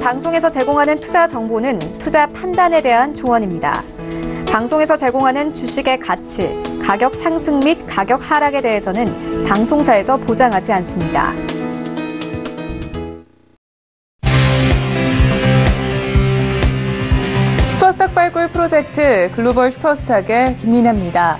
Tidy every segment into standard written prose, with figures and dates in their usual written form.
방송에서 제공하는 투자 정보는 투자 판단에 대한 조언입니다. 방송에서 제공하는 주식의 가치, 가격 상승 및 가격 하락에 대해서는 방송사에서 보장하지 않습니다. 슈퍼스탁 발굴 프로젝트 글로벌 슈퍼스탁의 김민아입니다.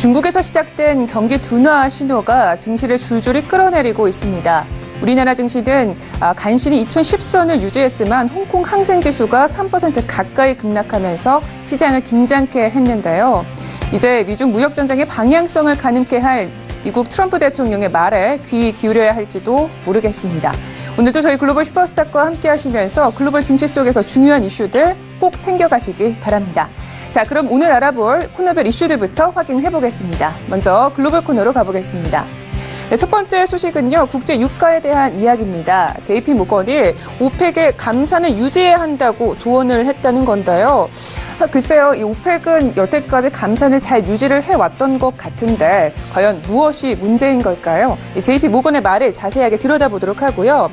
중국에서 시작된 경기 둔화 신호가 증시를 줄줄이 끌어내리고 있습니다. 우리나라 증시는 간신히 2010선을 유지했지만 홍콩 항생지수가 3% 가까이 급락하면서 시장을 긴장케 했는데요. 이제 미중 무역전쟁의 방향성을 가늠케 할 미국 트럼프 대통령의 말에 귀 기울여야 할지도 모르겠습니다. 오늘도 저희 글로벌 슈퍼스탁과 함께 하시면서 글로벌 증시 속에서 중요한 이슈들 꼭 챙겨가시기 바랍니다. 자, 그럼 오늘 알아볼 코너별 이슈들부터 확인해 보겠습니다. 먼저 글로벌 코너로 가보겠습니다. 네, 첫 번째 소식은요, 국제 유가에 대한 이야기입니다. JP모건이 오펙의 감산을 유지해야 한다고 조언을 했다는 건데요. 글쎄요, 이 오펙은 여태까지 감산을 잘 유지를 해왔던 것 같은데 과연 무엇이 문제인 걸까요? JP모건의 말을 자세하게 들여다보도록 하고요.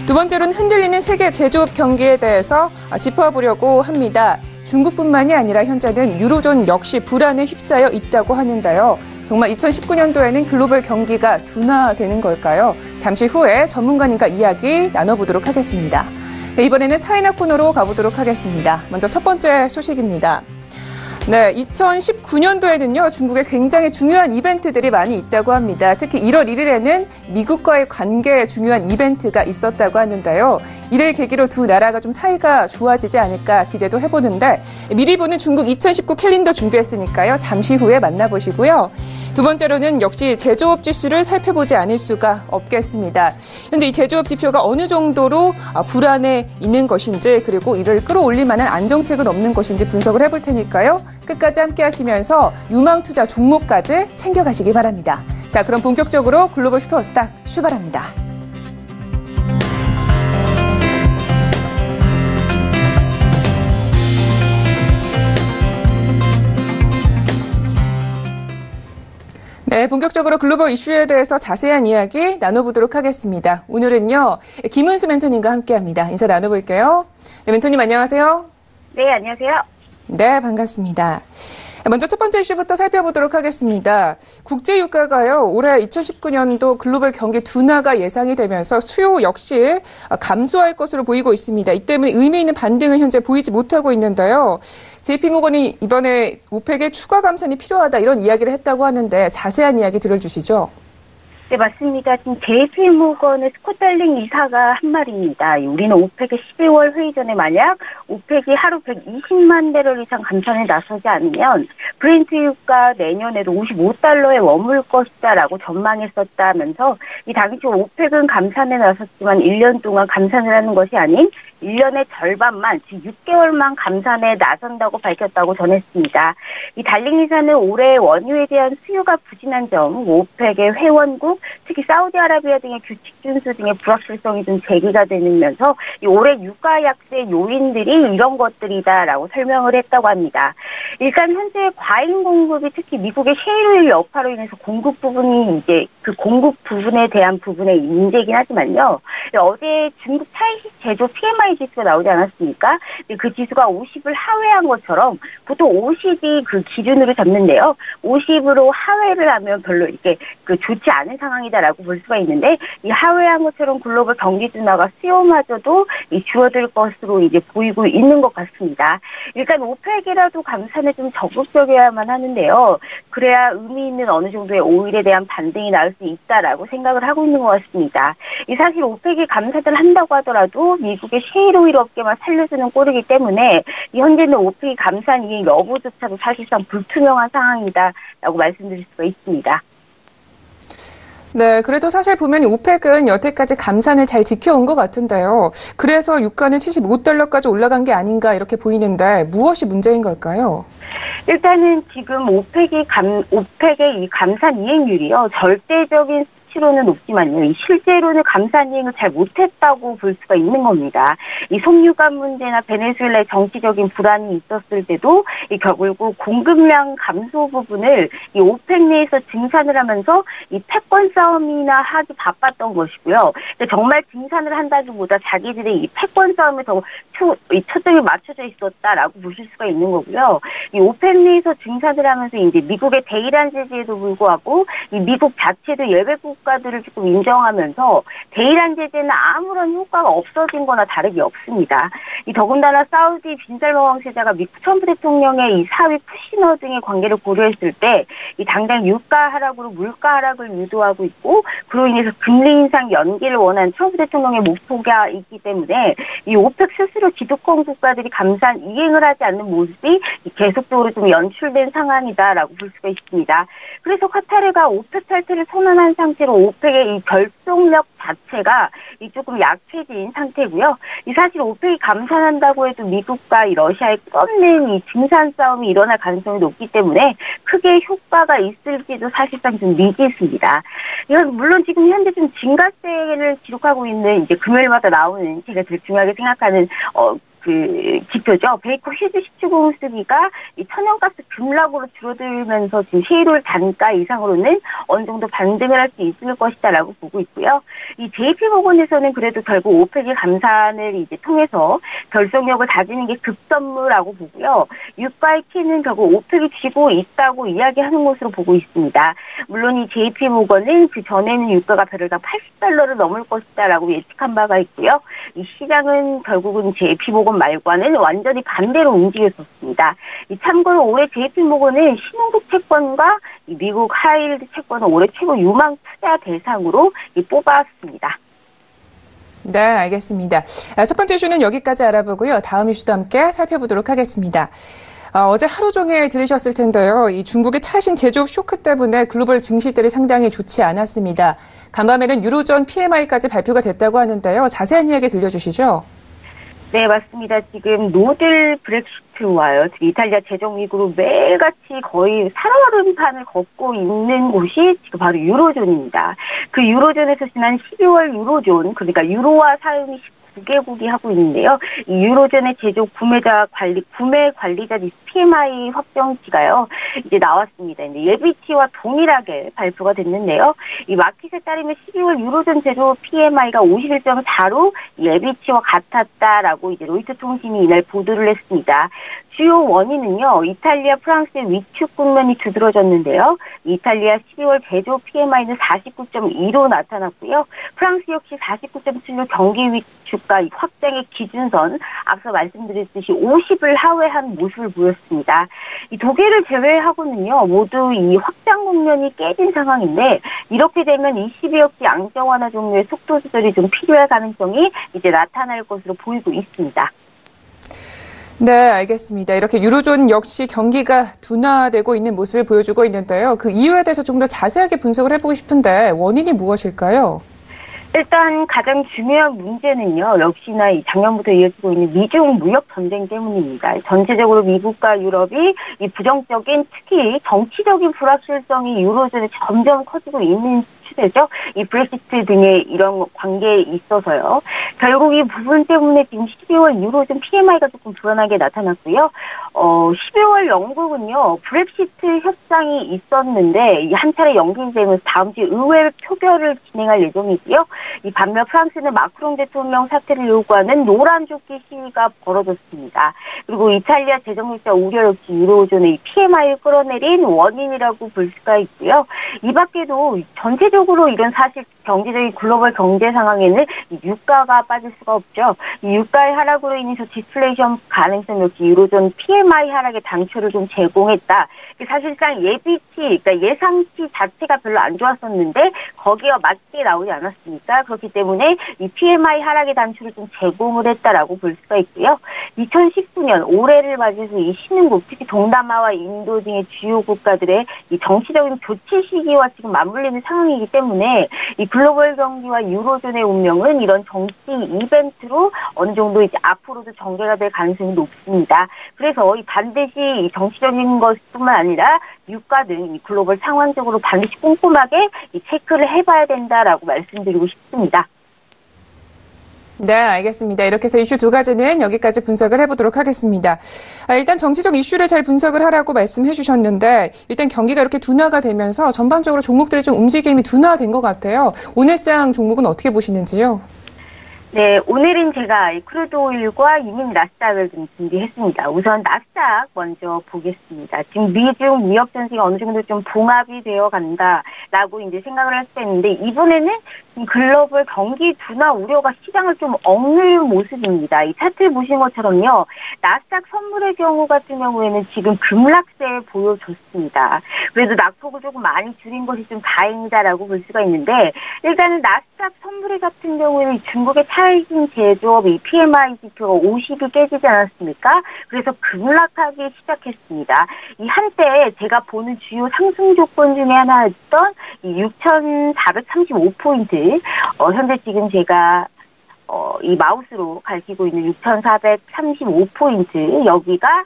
두 번째로는 흔들리는 세계 제조업 경기에 대해서 짚어보려고 합니다. 중국뿐만이 아니라 현재는 유로존 역시 불안에 휩싸여 있다고 하는데요. 정말 2019년도에는 글로벌 경기가 둔화되는 걸까요? 잠시 후에 전문가님과 이야기 나눠보도록 하겠습니다. 네, 이번에는 차이나 코너로 가보도록 하겠습니다. 먼저 첫 번째 소식입니다. 네, 2019년도에는요, 중국에 굉장히 중요한 이벤트들이 많이 있다고 합니다. 특히 1월 1일에는 미국과의 관계에 중요한 이벤트가 있었다고 하는데요. 이를 계기로 두 나라가 좀 사이가 좋아지지 않을까 기대도 해보는데, 미리 보는 중국 2019 캘린더 준비했으니까요. 잠시 후에 만나보시고요. 두 번째로는 역시 제조업 지수를 살펴보지 않을 수가 없겠습니다. 현재 이 제조업 지표가 어느 정도로 불안해 있는 것인지, 그리고 이를 끌어올릴 만한 안정책은 없는 것인지 분석을 해볼 테니까요. 끝까지 함께 하시면서 유망 투자 종목까지 챙겨가시기 바랍니다. 자, 그럼 본격적으로 글로벌 슈퍼스탁 출발합니다. 네, 본격적으로 글로벌 이슈에 대해서 자세한 이야기 나눠보도록 하겠습니다. 오늘은요, 김은수 멘토님과 함께합니다. 인사 나눠볼게요. 네, 멘토님 안녕하세요. 네, 안녕하세요. 네, 반갑습니다. 먼저 첫 번째 이슈부터 살펴보도록 하겠습니다. 국제유가가요, 올해 2019년도 글로벌 경기 둔화가 예상이 되면서 수요 역시 감소할 것으로 보이고 있습니다. 이 때문에 의미 있는 반등은 현재 보이지 못하고 있는데요. JP모건이 이번에 오펙의 추가 감산이 필요하다 이런 이야기를 했다고 하는데 자세한 이야기 들어주시죠. 네, 맞습니다. 지금 JP모건의 스콧 달링 이사가 한 말입니다. 우리는 오펙의 12월 회의 전에 만약 오펙이 하루 120만 배럴 이상 감산에 나서지 않으면 브렌트 유가 내년에도 $55에 머물 것이다라고 전망했었다면서 이 당시 오펙은 감산에 나섰지만 1년 동안 감산을 하는 것이 아닌 1년의 절반만, 즉 6개월만 감산에 나선다고 밝혔다고 전했습니다. 이 달링 이사는 올해 원유에 대한 수요가 부진한 점, 오펙의 회원국, 특히 사우디아라비아 등의 규칙 준수 등의 불확실성이 좀 제기가 되면서 이 올해 유가 약세 요인들이 이런 것들이다라고 설명을 했다고 합니다. 일단 현재 과잉 공급이 특히 미국의 셰일 여파로 인해서 공급 부분이 이제 그 공급 부분에 대한 부분의 문제이긴 하지만요. 어제 중국 차이시 제조 PMI 지수가 나오지 않았습니까? 그 지수가 50을 하회한 것처럼 보통 50이 그 기준으로 잡는데요. 50으로 하회를 하면 별로 이렇게 그 좋지 않은 상황이다라고 볼 수가 있는데 이 하회한 것처럼 글로벌 경기 둔화가 수요마저도 줄어들 것으로 이제 보이고 있는 것 같습니다. 일단 오펙이라도 감산에 좀 적극적이어야만 하는데요. 그래야 의미 있는 어느 정도의 오일에 대한 반등이 나올 수 있다라고 생각을 하고 있는 것 같습니다. 이 사실 오펙이 감산을 한다고 하더라도 미국의 셰일 오일 업계만 살려주는 꼴이기 때문에 현재는 오펙이 감산 이행 여부조차도 사실상 불투명한 상황이다라고 말씀드릴 수가 있습니다. 네, 그래도 사실 보면 오펙은 여태까지 감산을 잘 지켜온 것 같은데요. 그래서 유가는 $75까지 올라간 게 아닌가 이렇게 보이는데 무엇이 문제인 걸까요? 일단은 지금 오펙의 이 감산 이행률이요. 절대적인 수치로는 높지만요. 실제로는 감산 이행을 잘 못했다고 볼 수가 있는 겁니다. 이 송유관 문제나 베네수엘라의 정치적인 불안이 있었을 때도 결국 공급량 감소 부분을 이 오펙 내에서 증산을 하면서 이 패권 싸움이나 하기 바빴던 것이고요. 정말 증산을 한다기보다 자기들의 이 패권 싸움에 더 초점이 맞춰져 있었다라고 보실 수가 있는 거고요. 이 오펙 내에서 증산을 하면서 이제 미국의 대이란 제재에도 불구하고 이 미국 자체도 예외 국가들을 조금 인정하면서 대이란 제재는 아무런 효과가 없어진 거나 다름이 없습니다. 이 더군다나 사우디 빈살만 왕세자가 미국 트럼프 대통령의 이 사위 푸시너 등의 관계를 고려했을 때 이 당장 유가 하락으로 물가 하락을 유도하고 있고 그로 인해서 금리 인상 연기를 원하는 트럼프 대통령의 목표가 있기 때문에 이 오펙 스스로 기득권 국가들이 감산 이행을 하지 않는 모습이 계속적으로 좀 연출된 상황이다라고 볼 수가 있습니다. 그래서 카타르가 오펙 탈퇴를 선언한 상태로 오펙의 이 결속력 자체가 이 조금 약해진 상태고요. 이 사실 오펙이 감산한다고 해도 미국과 이 러시아의 끝없는 이 증산 싸움이 일어날 가능성이 높기 때문에 크게 효과가 있을지도 사실상 좀 미지수입니다. 이건 물론 지금 현재 좀 증가세를 기록하고 있는 이제 금요일마다 나오는 제가 제일 중요하게 생각하는 지표죠. 베이커 휴즈 시추공수기가 이 천연가스 급락으로 줄어들면서 지금 셰일올 단가 이상으로는 어느 정도 반등을 할 수 있을 것이다라고 보고 있고요. 이 JP모건에서는 그래도 결국 오펙의 감산을 이제 통해서 결속력을 다지는 게 급선무라고 보고요. 유가의 키는 결국 오펙이 쥐고 있다고 이야기하는 것으로 보고 있습니다. 물론 이 JP모건은 그 전에는 유가가 배럴당 $80를 넘을 것이다라고 예측한 바가 있고요. 이 시장은 결국은 JP모건 말과는 완전히 반대로 움직였었습니다. 참고로 올해 JP모건은 신흥국 채권과 미국 하이힐드 채권을 올해 최고 유망 투자 대상으로 뽑았습니다. 네, 알겠습니다. 첫 번째 이슈는 여기까지 알아보고요. 다음 이슈도 함께 살펴보도록 하겠습니다. 어제 하루 종일 들으셨을 텐데요. 이 중국의 차신 제조업 쇼크 때문에 글로벌 증시들이 상당히 좋지 않았습니다. 간밤에는 유로존 PMI까지 발표가 됐다고 하는데요. 자세한 이야기 들려주시죠. 네, 맞습니다. 지금 노들 브렉시트와요. 이탈리아 재정위기로 매일같이 거의 살얼음판을 걷고 있는 곳이 지금 바로 유로존입니다. 그 유로존에서 지난 12월 유로존, 그러니까 유로화 사용이 9개국이 하고 있는데요. 이 유로존의 제조 구매 관리자 리스트 PMI 확정치가요, 이제 나왔습니다. 예비치와 동일하게 발표가 됐는데요. 이 마켓에 따르면 12월 유로존 제조 PMI가 51.4로 예비치와 같았다라고 이제 로이터 통신이 이날 보도를 했습니다. 주요 원인은요, 이탈리아, 프랑스의 위축 국면이 두드러졌는데요. 이탈리아 12월 제조 PMI는 49.2로 나타났고요. 프랑스 역시 49.7로 경기 위축과 확장의 기준선, 앞서 말씀드렸듯이 50을 하회한 모습을 보였습니다. 이 독일을 제외하고는요, 모두 이 확장 국면이 깨진 상황인데, 이렇게 되면 22억지 양적 완화 종류의 속도 조절이 좀 필요할 가능성이 이제 나타날 것으로 보이고 있습니다. 네, 알겠습니다. 이렇게 유로존 역시 경기가 둔화되고 있는 모습을 보여주고 있는데요. 그 이유에 대해서 좀 더 자세하게 분석을 해보고 싶은데 원인이 무엇일까요? 일단 가장 중요한 문제는요, 역시나 작년부터 이어지고 있는 미중 무역 전쟁 때문입니다. 전체적으로 미국과 유럽이 이 부정적인, 특히 정치적인 불확실성이 유로존에 점점 커지고 있는 추세죠. 이 브렉시트 등의 이런 관계에 있어서요. 결국 이 부분 때문에 지금 12월 유로존 PMI가 조금 불안하게 나타났고요. 12월 영국은요, 브렉시트 협상이 있었는데 이 한 차례 연기되면서 다음 주 의회 표결을 진행할 예정이고요. 이 반면 프랑스는 마크롱 대통령 사퇴를 요구하는 노란 조끼 시위가 벌어졌습니다. 그리고 이탈리아 재정밀자 우려 역시 유로존의 PMI를 끌어내린 원인이라고 볼 수가 있고요. 이 밖에도 전체적으로 이런 사실 경제적인 글로벌 경제 상황에는 유가가 빠질 수가 없죠. 이 유가의 하락으로 인해서 디플레이션 가능성 역시 유로존 PMI 하락의 단초를 좀 제공했다. 사실상 예비치, 그러니까 예상치 자체가 별로 안 좋았었는데 거기와 맞게 나오지 않았습니까? 그렇기 때문에 이 PMI 하락의 단초를 좀 제공을 했다라고 볼 수가 있고요. 2019년 올해를 맞이해서 이 신흥국, 특히 동남아와 인도 등의 주요 국가들의 이 정치적인 교체 시기와 지금 맞물리는 상황이기 때문에 이 글로벌 경기와 유로존의 운명은 이런 정치 이벤트로 어느 정도 이제 앞으로도 전개가 될 가능성이 높습니다. 그래서 이 반드시 이 정치적인 것뿐만 아니라 유가 등 이 글로벌 상황적으로 반드시 꼼꼼하게 이 체크를 해봐야 된다라고 말씀드리고 싶습니다. 네, 알겠습니다. 이렇게 해서 이슈 두 가지는 여기까지 분석을 해보도록 하겠습니다. 일단 정치적 이슈를 잘 분석을 하라고 말씀해 주셨는데 일단 경기가 이렇게 둔화가 되면서 전반적으로 종목들이 좀 움직임이 둔화된 것 같아요. 오늘장 종목은 어떻게 보시는지요? 네, 오늘은 제가 이 크루드 오일과 유민 나스닥을 좀 준비했습니다. 우선 나스닥 먼저 보겠습니다. 지금 미중 무역 전쟁이 어느 정도 좀 봉합이 되어 간다라고 이제 생각을 할 수 있는데 이번에는 글로벌 경기 둔화 우려가 시장을 좀 억누른 모습입니다. 이 차트를 보신 것처럼요. 나스닥 선물의 경우 같은 경우에는 지금 급락세 보여줬습니다. 그래도 낙폭을 조금 많이 줄인 것이 좀 다행이다라고 볼 수가 있는데 일단은 나스닥 선물의 같은 경우에는 중국의 차이징 제조업 이 PMI 지표가 50이 깨지지 않았습니까? 그래서 급락하기 시작했습니다. 이 한때 제가 보는 주요 상승 조건 중에 하나였던 이 6,435포인트 현재 지금 제가 이 마우스로 가리키고 있는 6,435포인트 여기가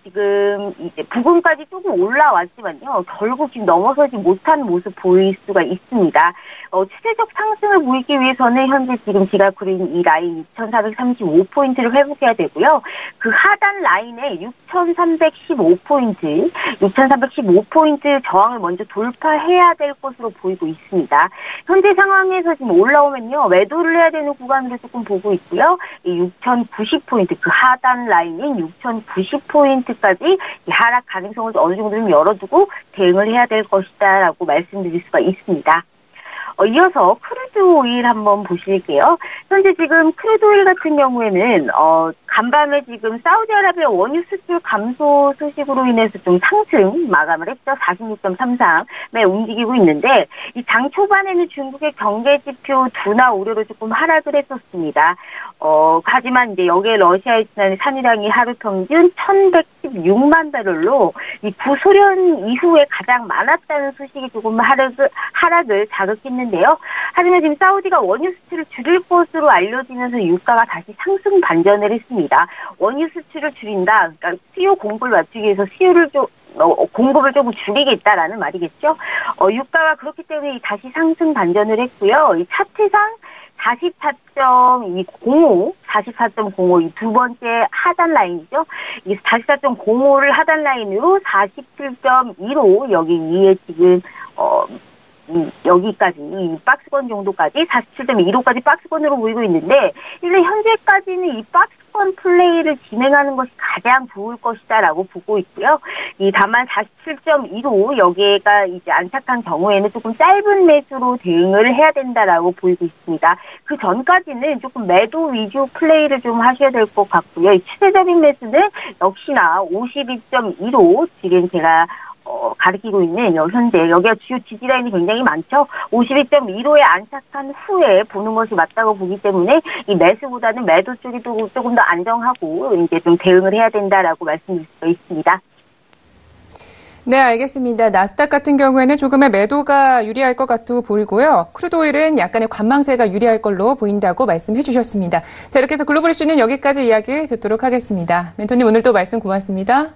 지금 이제 부근까지 조금 올라왔지만요. 결국 지금 넘어서지 못하는 모습 보일 수가 있습니다. 추세적 상승을 보이기 위해서는 현재 지금 제가 그린 이 라인 6,435포인트를 회복해야 되고요. 그 하단 라인에 6,315포인트, 6,315포인트 저항을 먼저 돌파해야 될 것으로 보이고 있습니다. 현재 상황에서 지금 올라오면요. 매도를 해야 되는 구간으로 조금 보고 있고요. 이 6,090포인트, 그 하단 라인인 6,090포인트까지 하락 가능성을 어느 정도 좀 열어두고 대응을 해야 될 것이다라고 말씀드릴 수가 있습니다. 이어서 크루드 오일 한번 보실게요. 현재 지금 크루드 오일 같은 경우에는 간밤에 지금 사우디아라비아 원유 수출 감소 소식으로 인해서 좀 상승 마감을 했죠. 46.33에 움직이고 있는데 이 장 초반에는 중국의 경제 지표 둔화 우려로 조금 하락을 했었습니다. 하지만 이제 여기에 러시아의 지난 산유량이 하루 평균 1,116만 배럴로 이 구소련 이후에 가장 많았다는 소식이 조금 하락을 자극했는데요. 하지만 지금 사우디가 원유 수출을 줄일 것으로 알려지면서 유가가 다시 상승 반전을 했습니다. 원유 수출을 줄인다. 그러니까 수요 공급을 맞추기 위해서 공급을 조금 줄이겠다라는 말이겠죠. 유가가 그렇기 때문에 다시 상승 반전을 했고요. 이 차트상 44.05 이 두 번째 하단 라인이죠. 이 44.05를 하단 라인으로 47.15 여기 위에 지금 여기까지 이 박스권 정도까지 47.15까지 박스권으로 보이고 있는데 일단 현재까지는 이 박스권 플레이를 진행하는 것이 가장 좋을 것이다라고 보고 있고요. 다만 47.15 여기가 이제 안착한 경우에는 조금 짧은 매수로 대응을 해야 된다라고 보이고 있습니다. 그 전까지는 조금 매도 위주 플레이를 좀 하셔야 될 것 같고요. 이 추세적인 매수는 역시나 52.15 지금 제가 가리키고 있는 현재 여기가 주요 지지라인이 굉장히 많죠. 52.15에 안착한 후에 보는 것이 맞다고 보기 때문에 이 매수보다는 매도 쪽이 조금 더 안정하고 이제 좀 대응을 해야 된다라고 말씀드릴 수가 있습니다. 네, 알겠습니다. 나스닥 같은 경우에는 조금의 매도가 유리할 것 같고 보이고요. 크루드 오일은 약간의 관망세가 유리할 걸로 보인다고 말씀해 주셨습니다. 자, 이렇게 해서 글로벌 이슈는 여기까지 이야기 듣도록 하겠습니다. 멘토님 오늘도 말씀 고맙습니다.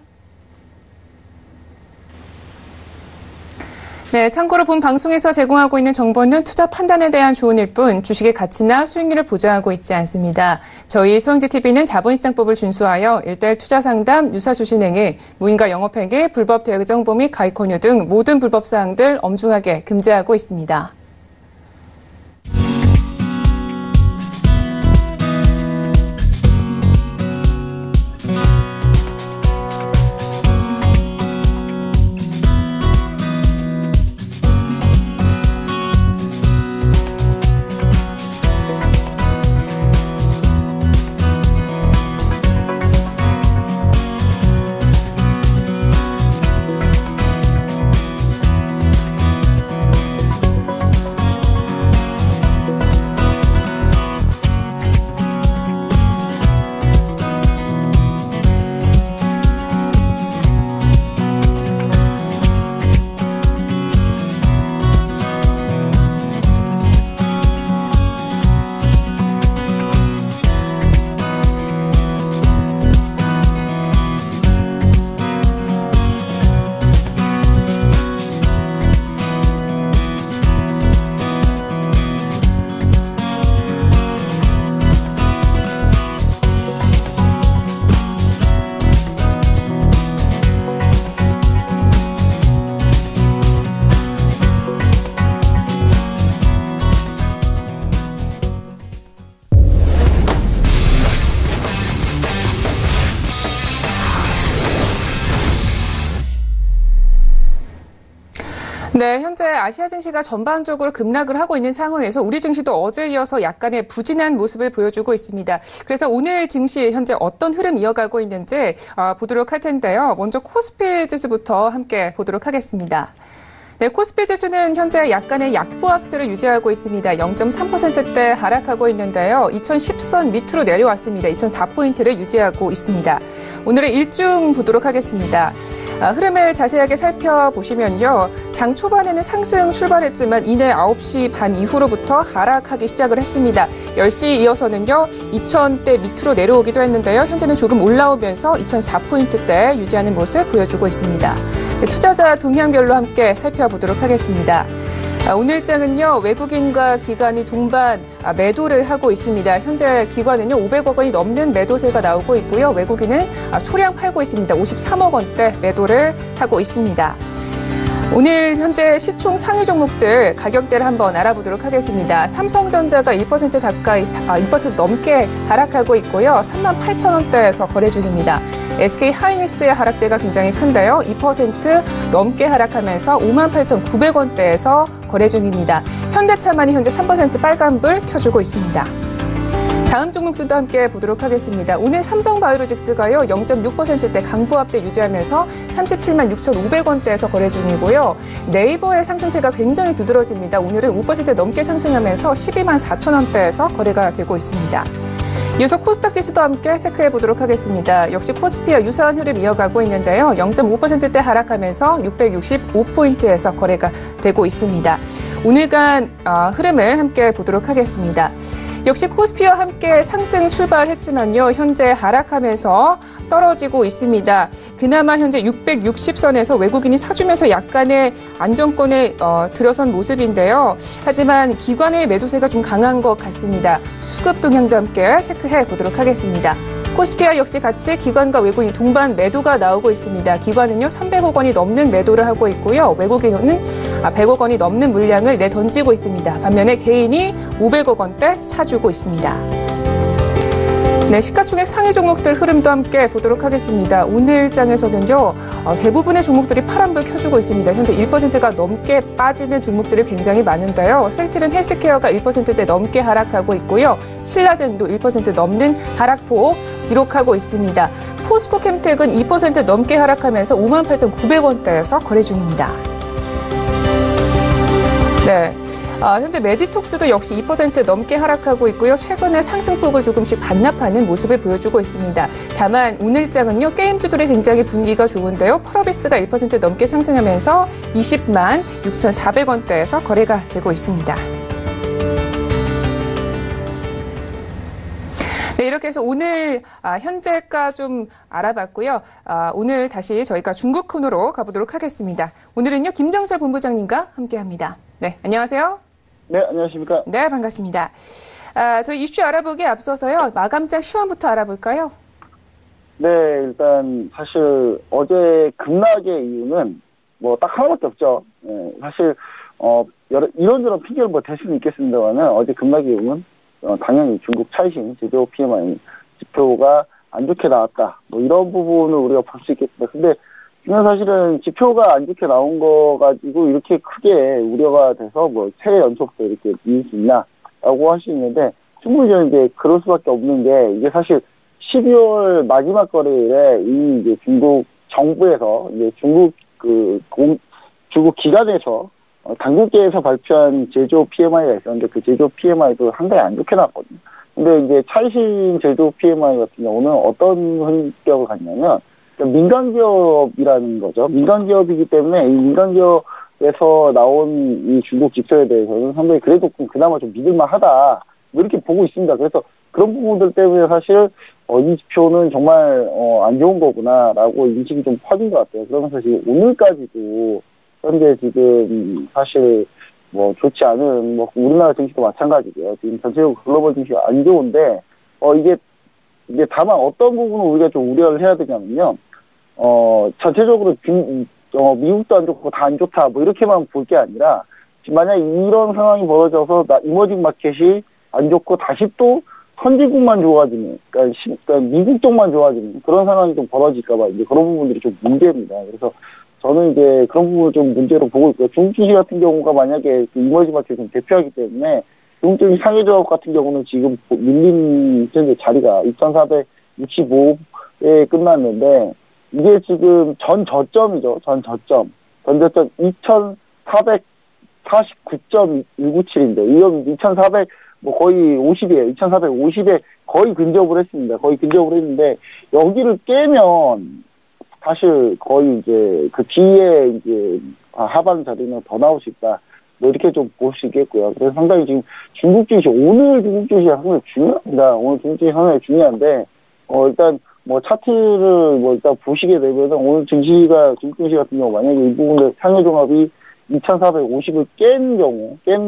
네, 참고로 본 방송에서 제공하고 있는 정보는 투자 판단에 대한 조언일 뿐 주식의 가치나 수익률을 보장하고 있지 않습니다. 저희 소형제TV는 자본시장법을 준수하여 일대일 투자 상담, 유사주신행위, 무인가 영업행위, 불법 대정보 및 가입 권유 등 모든 불법 사항들 엄중하게 금지하고 있습니다. 네, 현재 아시아 증시가 전반적으로 급락을 하고 있는 상황에서 우리 증시도 어제 이어서 약간의 부진한 모습을 보여주고 있습니다. 그래서 오늘 증시 현재 어떤 흐름 이어가고 있는지 보도록 할 텐데요. 먼저 코스피 지수부터 함께 보도록 하겠습니다. 네, 코스피 지수는 현재 약간의 약보 합세를 유지하고 있습니다. 0.3%대 하락하고 있는데요. 2010선 밑으로 내려왔습니다. 2004포인트를 유지하고 있습니다. 오늘의 일중 보도록 하겠습니다. 흐름을 자세하게 살펴보시면요. 장 초반에는 상승 출발했지만 이내 9시 반 이후로부터 하락하기 시작을 했습니다. 10시 이어서는요. 2000대 밑으로 내려오기도 했는데요. 현재는 조금 올라오면서 2004포인트대 유지하는 모습 보여주고 있습니다. 네, 투자자 동향별로 함께 살펴보도록 하겠습니다. 오늘장은요, 외국인과 기관이 동반 매도를 하고 있습니다. 현재 기관은요, 500억 원이 넘는 매도세가 나오고 있고요. 외국인은 소량 팔고 있습니다. 53억 원대 매도를 하고 있습니다. 오늘 현재 시총 상위 종목들 가격대를 한번 알아보도록 하겠습니다. 삼성전자가 1% 가까이, 2% 넘게 하락하고 있고요. 38,000원대에서 거래 중입니다. SK 하이닉스의 하락대가 굉장히 큰데요. 2% 넘게 하락하면서 58,900원대에서 거래 중입니다. 현대차만이 현재 3% 빨간불 켜주고 있습니다. 다음 종목들도 함께 보도록 하겠습니다. 오늘 삼성바이오로직스가요 0.6%대 강보합대 유지하면서 37만 6,500원대에서 거래 중이고요. 네이버의 상승세가 굉장히 두드러집니다. 오늘은 5% 넘게 상승하면서 12만 4천원대에서 거래가 되고 있습니다. 이어서 코스닥 지수도 함께 체크해 보도록 하겠습니다. 역시 코스피와 유사한 흐름 이어가고 있는데요. 0.5%대 하락하면서 665포인트에서 거래가 되고 있습니다. 오늘간 흐름을 함께 보도록 하겠습니다. 역시 코스피와 함께 상승 출발했지만요. 현재 하락하면서 떨어지고 있습니다. 그나마 현재 660선에서 외국인이 사주면서 약간의 안정권에 들어선 모습인데요. 하지만 기관의 매도세가 좀 강한 것 같습니다. 수급 동향도 함께 체크해 보도록 하겠습니다. 코스피와 역시 같이 기관과 외국인 동반 매도가 나오고 있습니다. 기관은요 300억 원이 넘는 매도를 하고 있고요. 외국인은 100억 원이 넘는 물량을 내던지고 있습니다. 반면에 개인이 500억 원대 사주고 있습니다. 네, 시가총액 상위 종목들 흐름도 함께 보도록 하겠습니다. 오늘 장에서는요, 대부분의 종목들이 파란불 켜주고 있습니다. 현재 1%가 넘게 빠지는 종목들이 굉장히 많은데요. 셀트리온 헬스케어가 1%대 넘게 하락하고 있고요. 신라젠도 1% 넘는 하락폭 기록하고 있습니다. 포스코 캠텍은 2% 넘게 하락하면서 58,900원대에서 거래 중입니다. 네. 현재 메디톡스도 역시 2% 넘게 하락하고 있고요. 최근에 상승폭을 조금씩 반납하는 모습을 보여주고 있습니다. 다만 오늘장은요. 게임주들이 굉장히 분위기가 좋은데요. 펄어비스가 1% 넘게 상승하면서 20만 6,400원대에서 거래가 되고 있습니다. 네, 이렇게 해서 오늘 현재가 좀 알아봤고요. 오늘 다시 저희가 중국 코너로 가보도록 하겠습니다. 오늘은요. 김정철 본부장님과 함께합니다. 네, 안녕하세요. 네, 안녕하십니까. 네, 반갑습니다. 저희 이슈 알아보기에 앞서서요. 마감장 시황부터 알아볼까요? 네, 일단 사실 어제 급락의 이유는 뭐 딱 하나밖에 없죠. 사실 이런저런 핑계를 뭐 댈 수는 있겠습니다만은 어제 급락의 이유는 당연히 중국 차이신 제조 PMI 지표가 안 좋게 나왔다. 뭐 이런 부분을 우리가 볼 수 있겠습니다. 근데 중요한 사실은 지표가 안 좋게 나온 거 가지고 이렇게 크게 우려가 돼서 뭐 새해 연속도 이렇게 이길 수 있나라고 할 수 있는데 충분히 저는 이제 그럴 수밖에 없는 게 이게 사실 12월 마지막 거래일에 이미 이제 중국 정부에서 이제 중국 중국 기관에서 당국계에서 발표한 제조 PMI가 있었는데 그 제조 PMI도 상당히 안 좋게 나왔거든요. 근데 이제 차이신 제조 PMI 같은 경우는 어떤 성격을 갖냐면 민간기업이라는 거죠. 민간기업이기 때문에 이 민간기업에서 나온 이 중국 지표에 대해서는 상당히 그래도 그나마 좀 믿을만하다. 이렇게 보고 있습니다. 그래서 그런 부분들 때문에 사실 이 지표는 정말 안 좋은 거구나라고 인식이 좀 퍼진 것 같아요. 그러면서 지금 오늘까지도 현재 지금 사실 뭐 좋지 않은 뭐 우리나라 증시도 마찬가지고요. 지금 전체적으로 글로벌 증시가 안 좋은데 이게 다만 어떤 부분을 우리가 좀 우려를 해야 되냐면요. 전체적으로 미국도 안 좋고 다 안 좋다 뭐 이렇게만 볼 게 아니라 만약 이런 상황이 벌어져서 이머징 마켓이 안 좋고 다시 또 선진국만 좋아지는 그러니까 미국 쪽만 좋아지는 그런 상황이 좀 벌어질까 봐 이제 그런 부분들이 좀 문제입니다. 그래서 저는 이제 그런 부분을 좀 문제로 보고 있고요. 중국 증시 같은 경우가 만약에 그 이머징 마켓을 좀 대표하기 때문에 중국 증시 상해조합 같은 경우는 지금 밀린 현재 자리가 2,465에 끝났는데 이게 지금 전 저점이죠. 전 저점 2,449.197인데 이건 2,400 뭐 거의 50이에요. 2,450에 거의 근접을 했습니다. 거의 근접을 했는데 여기를 깨면 사실 거의 이제 그 뒤에 이제 하반 자리는 더 나올 수 있다. 뭐 이렇게 좀 볼 수 있겠고요. 그래서 상당히 지금 중국 증시, 오늘 중국 증시가 상당히 중요합니다. 오늘 중국 증시 상당히 중요한데, 일단 뭐 차트를 뭐 일단 보시게 되면 오늘 중국 증시 같은 경우 만약에 이 부분에 상해종합이 2,450을 깨는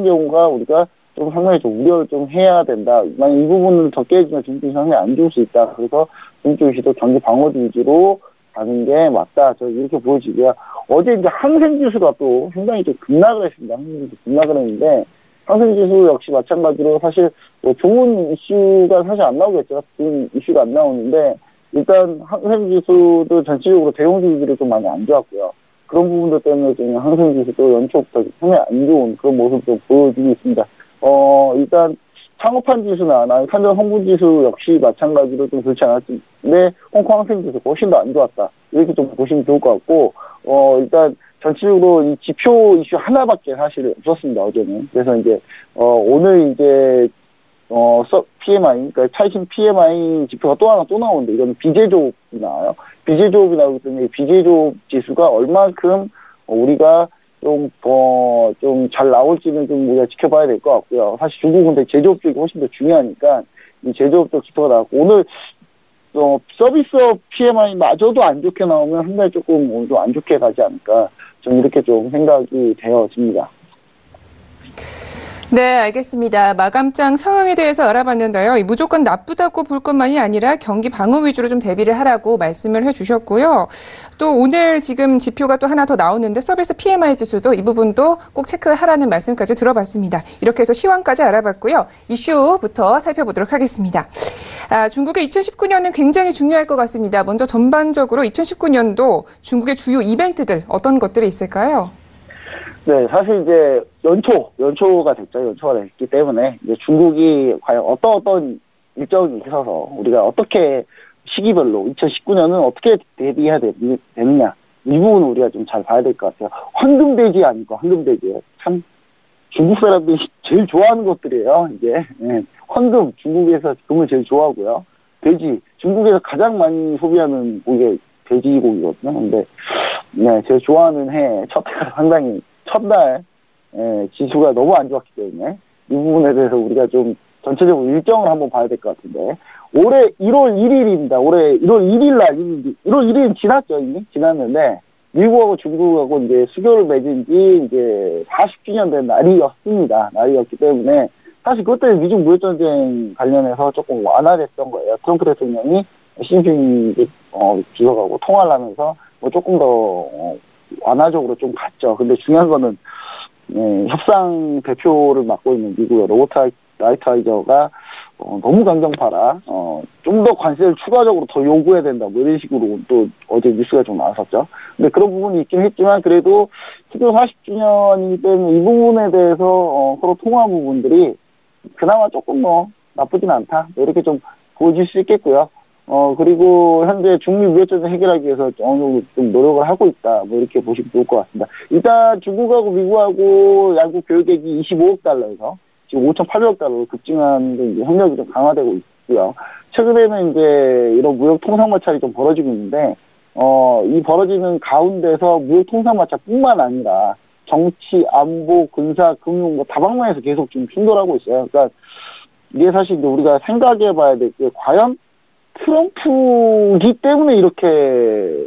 경우가 우리가 좀 상당히 좀 우려를 좀 해야 된다. 만약 이 부분을 더 깨지면 중국 증시 상당히 안 좋을 수 있다. 그래서 중국 증시도 경기 방어주 위주로 가는 게 맞다. 저 이렇게 보여지고요. 어제 이제 항생지수가 또 상당히 좀 급락을 했습니다. 항생지수 급락을 했는데, 항생지수 역시 마찬가지로 사실 뭐 좋은 이슈가 사실 안 나오겠죠. 좋은 이슈가 안 나오는데, 일단 항생지수도 전체적으로 대형주 위주로 좀 많이 안 좋았고요. 그런 부분들 때문에 좀 항생지수도 연초부터 상당히 안 좋은 그런 모습도 보여주고 있습니다. 일단 창업한 지수나 산전 성분 지수 역시 마찬가지로 좀 그렇지 않았는데 홍콩 항생 지수 훨씬 더 안 좋았다. 이렇게 좀 보시면 좋을 것 같고 일단 전체적으로 이 지표 이슈 하나밖에 사실 없었습니다. 어제는. 그래서 이제 오늘 이제 PMI 그러니까 차이신 PMI 지표가 또 하나 또 나오는데 이거는 비제조업이 나와요. 비제조업이 나오기 때문에 비제조업 지수가 얼만큼 우리가 좀 잘 나올지는 좀 우리가 지켜봐야 될 것 같고요. 사실 중국은 근데 제조업 쪽이 훨씬 더 중요하니까 이 제조업 쪽 지표가 나왔고 오늘 서비스업 PMI마저도 안 좋게 나오면 상당히 조금 오늘 좀 안 좋게 가지 않을까 좀 이렇게 좀 생각이 되어집니다. 네, 알겠습니다. 마감장 상황에 대해서 알아봤는데요. 무조건 나쁘다고 볼 것만이 아니라 경기 방어 위주로 좀 대비를 하라고 말씀을 해주셨고요. 또 오늘 지금 지표가 또 하나 더 나오는데 서비스 PMI 지수도 이 부분도 꼭 체크하라는 말씀까지 들어봤습니다. 이렇게 해서 시황까지 알아봤고요. 이슈부터 살펴보도록 하겠습니다. 중국의 2019년은 굉장히 중요할 것 같습니다. 먼저 전반적으로 2019년도 중국의 주요 이벤트들 어떤 것들이 있을까요? 네, 사실 이제 연초가 됐죠. 연초가 됐기 때문에 이제 중국이 과연 어떤 일정이 있어서 우리가 어떻게 시기별로 2019년은 어떻게 대비해야 되느냐 이 부분은 우리가 좀 잘 봐야 될 것 같아요. 황금돼지 아니고 황금돼지 참 중국 사람들이 제일 좋아하는 것들이에요. 이게 황금 중국에서 금을 제일 좋아하고요. 돼지 중국에서 가장 많이 소비하는 고기가 돼지고기거든요. 근데 제일 좋아하는 해 첫 해가 상당히 첫날 지수가 너무 안 좋았기 때문에 이 부분에 대해서 우리가 좀 전체적으로 일정을 한번 봐야 될 것 같은데 올해 1월 1일입니다. 올해 1월 1일 날 1월 1일은 지났죠. 이미 지났는데 미국하고 중국하고 이제 수교를 맺은 지 이제 40주년 된 날이었습니다. 날이었기 때문에 사실 그때 미중 무역전쟁 관련해서 조금 완화됐던 거예요. 트럼프 대통령이 시진핑 주석하고 통화를 하면서 뭐 조금 더 완화적으로 좀 갔죠. 근데 중요한 거는 협상 대표를 맡고 있는 미국의 로버트 라이트하이저가 너무 강경파라 좀 더 관세를 추가적으로 더 요구해야 된다 뭐 이런 식으로 또 어제 뉴스가 좀 나왔었죠. 근데 그런 부분이 있긴 했지만 그래도 수교 40주년이기 때문에 이 부분에 대해서 서로 통화한 부분들이 그나마 조금 나쁘진 않다 이렇게 좀 보여질 수 있겠고요. 그리고 현재 중미 무역전쟁 해결하기 위해서 어느 정도 좀 노력을 하고 있다. 뭐 이렇게 보시면 좋을 것 같습니다. 일단 중국하고 미국하고 양국 교역액이 25억 달러에서 지금 5,800억 달러로 급증하는 이제 협력이 좀 강화되고 있고요. 최근에는 이제 이런 무역 통상 마찰이 좀 벌어지고 있는데, 이 벌어지는 가운데서 무역 통상 마찰뿐만 아니라 정치, 안보, 군사, 금융 뭐 다방면에서 계속 좀 충돌하고 있어요. 그러니까 이게 사실 이제 우리가 생각해 봐야 될 게 과연 트럼프기 때문에 이렇게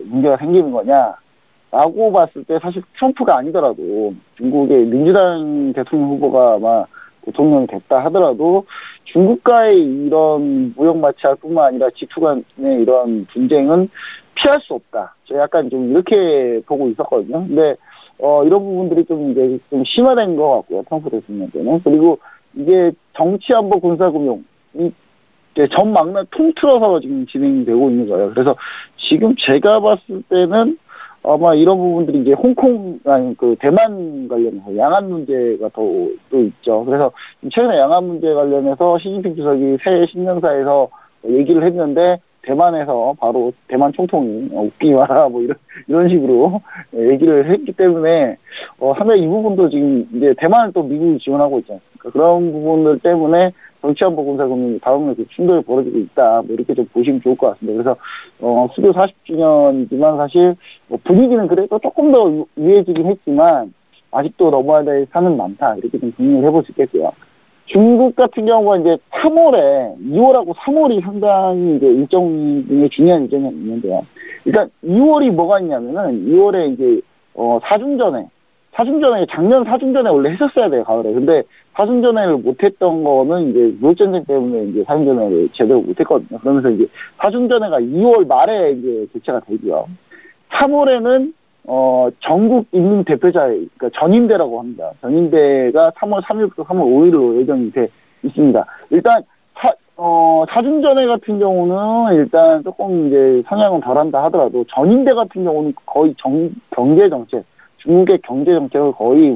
문제가 생기는 거냐라고 봤을 때 사실 트럼프가 아니더라도 중국의 민주당 대통령 후보가 아마 대통령이 됐다 하더라도 중국과의 이런 무역 마찰뿐만 아니라 지표 간의 이런 분쟁은 피할 수 없다. 제가 약간 좀 이렇게 보고 있었거든요. 근데 이런 부분들이 좀 이제 좀 심화된 것 같고요. 트럼프 대통령 때는. 그리고 이게 정치, 안보, 군사, 금융 전 막날 통틀어서 지금 진행되고 있는 거예요. 그래서 지금 제가 봤을 때는 아마 이런 부분들이 이제 대만 관련해서 양안 문제가 또 있죠. 그래서 최근에 양안 문제 관련해서 시진핑 주석이 새 신년사에서 얘기를 했는데 대만에서 바로 대만 총통이 웃기지 마라 뭐 이런 식으로 얘기를 했기 때문에 상당히 이 부분도 지금 이제 대만을 또 미국이 지원하고 있지 않습니까? 그런 부분들 때문에 정치안보 군사금융이 다음에 충돌이 벌어지고 있다. 뭐 이렇게 좀 보시면 좋을 것 같습니다. 그래서 수교 40주년이지만 사실 분위기는 그래도 조금 더 유해지긴 했지만 아직도 넘어야 될 산은 많다. 이렇게 좀 정리를 해볼 수 있겠고요. 중국 같은 경우가 이제 3월에 2월하고 3월이 상당히 이제 일정 중에 중요한 일정이 있는데요. 일단 2월이 뭐가 있냐면은 2월에 이제 사중전에 작년 사중전에 원래 했었어야 돼요, 가을에. 근데 사중전회를 못했던 거는 이제 무역전쟁 때문에 이제 사중전회를 제대로 못했거든요. 그러면서 이제 사중전회가 2월 말에 이제 개최가 되고요. 3월에는 전국 인민 대표자, 그러니까 전인대라고 합니다. 전인대가 3월 3일부터 3월 5일로 예정이 돼 있습니다. 일단 사중전회 같은 경우는 일단 조금 이제 성향은 덜한다 하더라도 전인대 같은 경우는 거의 경제 정책, 중국의 경제 정책을 거의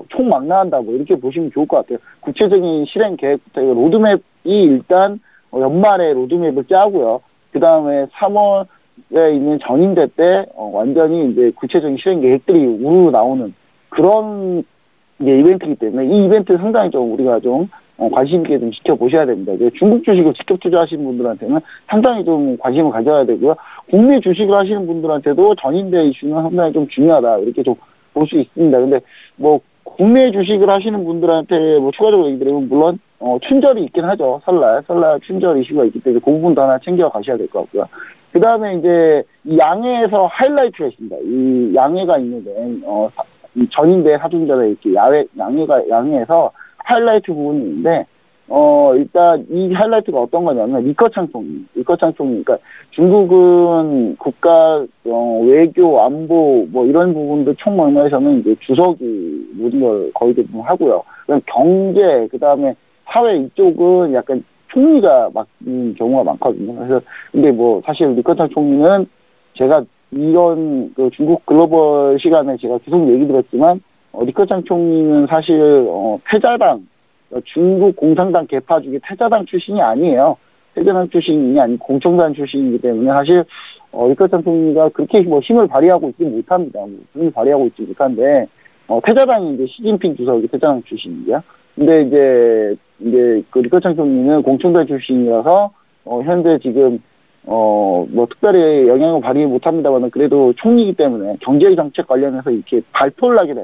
총망라한다 이렇게 보시면 좋을 것 같아요. 구체적인 실행 계획부터 로드맵이 일단 연말에 로드맵을 짜고요. 그 다음에 3월에 있는 전인대 때 완전히 이제 구체적인 실행 계획들이 우르르 나오는 그런 이제 이벤트이기 때문에 이 이벤트 상당히 좀 우리가 좀 관심 있게 좀 지켜보셔야 됩니다. 중국 주식을 직접 투자하시는 분들한테는 상당히 좀 관심을 가져야 되고요. 국내 주식을 하시는 분들한테도 전인대 이슈는 상당히 좀 중요하다. 이렇게 좀 볼 수 있습니다. 근데 국내 주식을 하시는 분들한테 추가적으로 얘기 드리면 물론 춘절이 있긴 하죠. 설날 춘절 이슈가 있기 때문에 그 부분도 하나 챙겨 가셔야 될 것 같고요. 그 다음에 이제 이 양해에서 하이라이트가 있습니다. 이 양해가 있는데 전인대 사중전에 이렇게 양해에서 하이라이트 부분이 있는데 일단 이 하이라이트가 어떤 거냐면 리커창 총리. 그러니까 중국은 국가 외교 안보 이런 부분도 총망라에서는 이제 주석이 모든 걸 거의 대부분 하고요. 그다음 경제, 그다음에 사회 이쪽은 약간 총리가 맡는 경우가 많거든요. 그래서 근데 사실 리커창 총리는 제가 이런 중국 글로벌 시간에 제가 계속 얘기 드렸지만 리커창 총리는 사실 패자당 중국 공산당 계파 중에 태자당 출신이 아니에요. 태자당 출신이 아니고 공청당 출신이기 때문에 사실 리커창 총리가 그렇게 힘을 발휘하고 있지 못합니다. 힘을 발휘하고 있지 못한데 태자당이 이제 시진핑 주석이 태자당 출신이고요. 근데 이제 그 리커창 총리는 공청당 출신이라서 현재 지금 특별히 영향을 발휘 못합니다만 그래도 총리이기 때문에 경제 정책 관련해서 이렇게 발표를 하게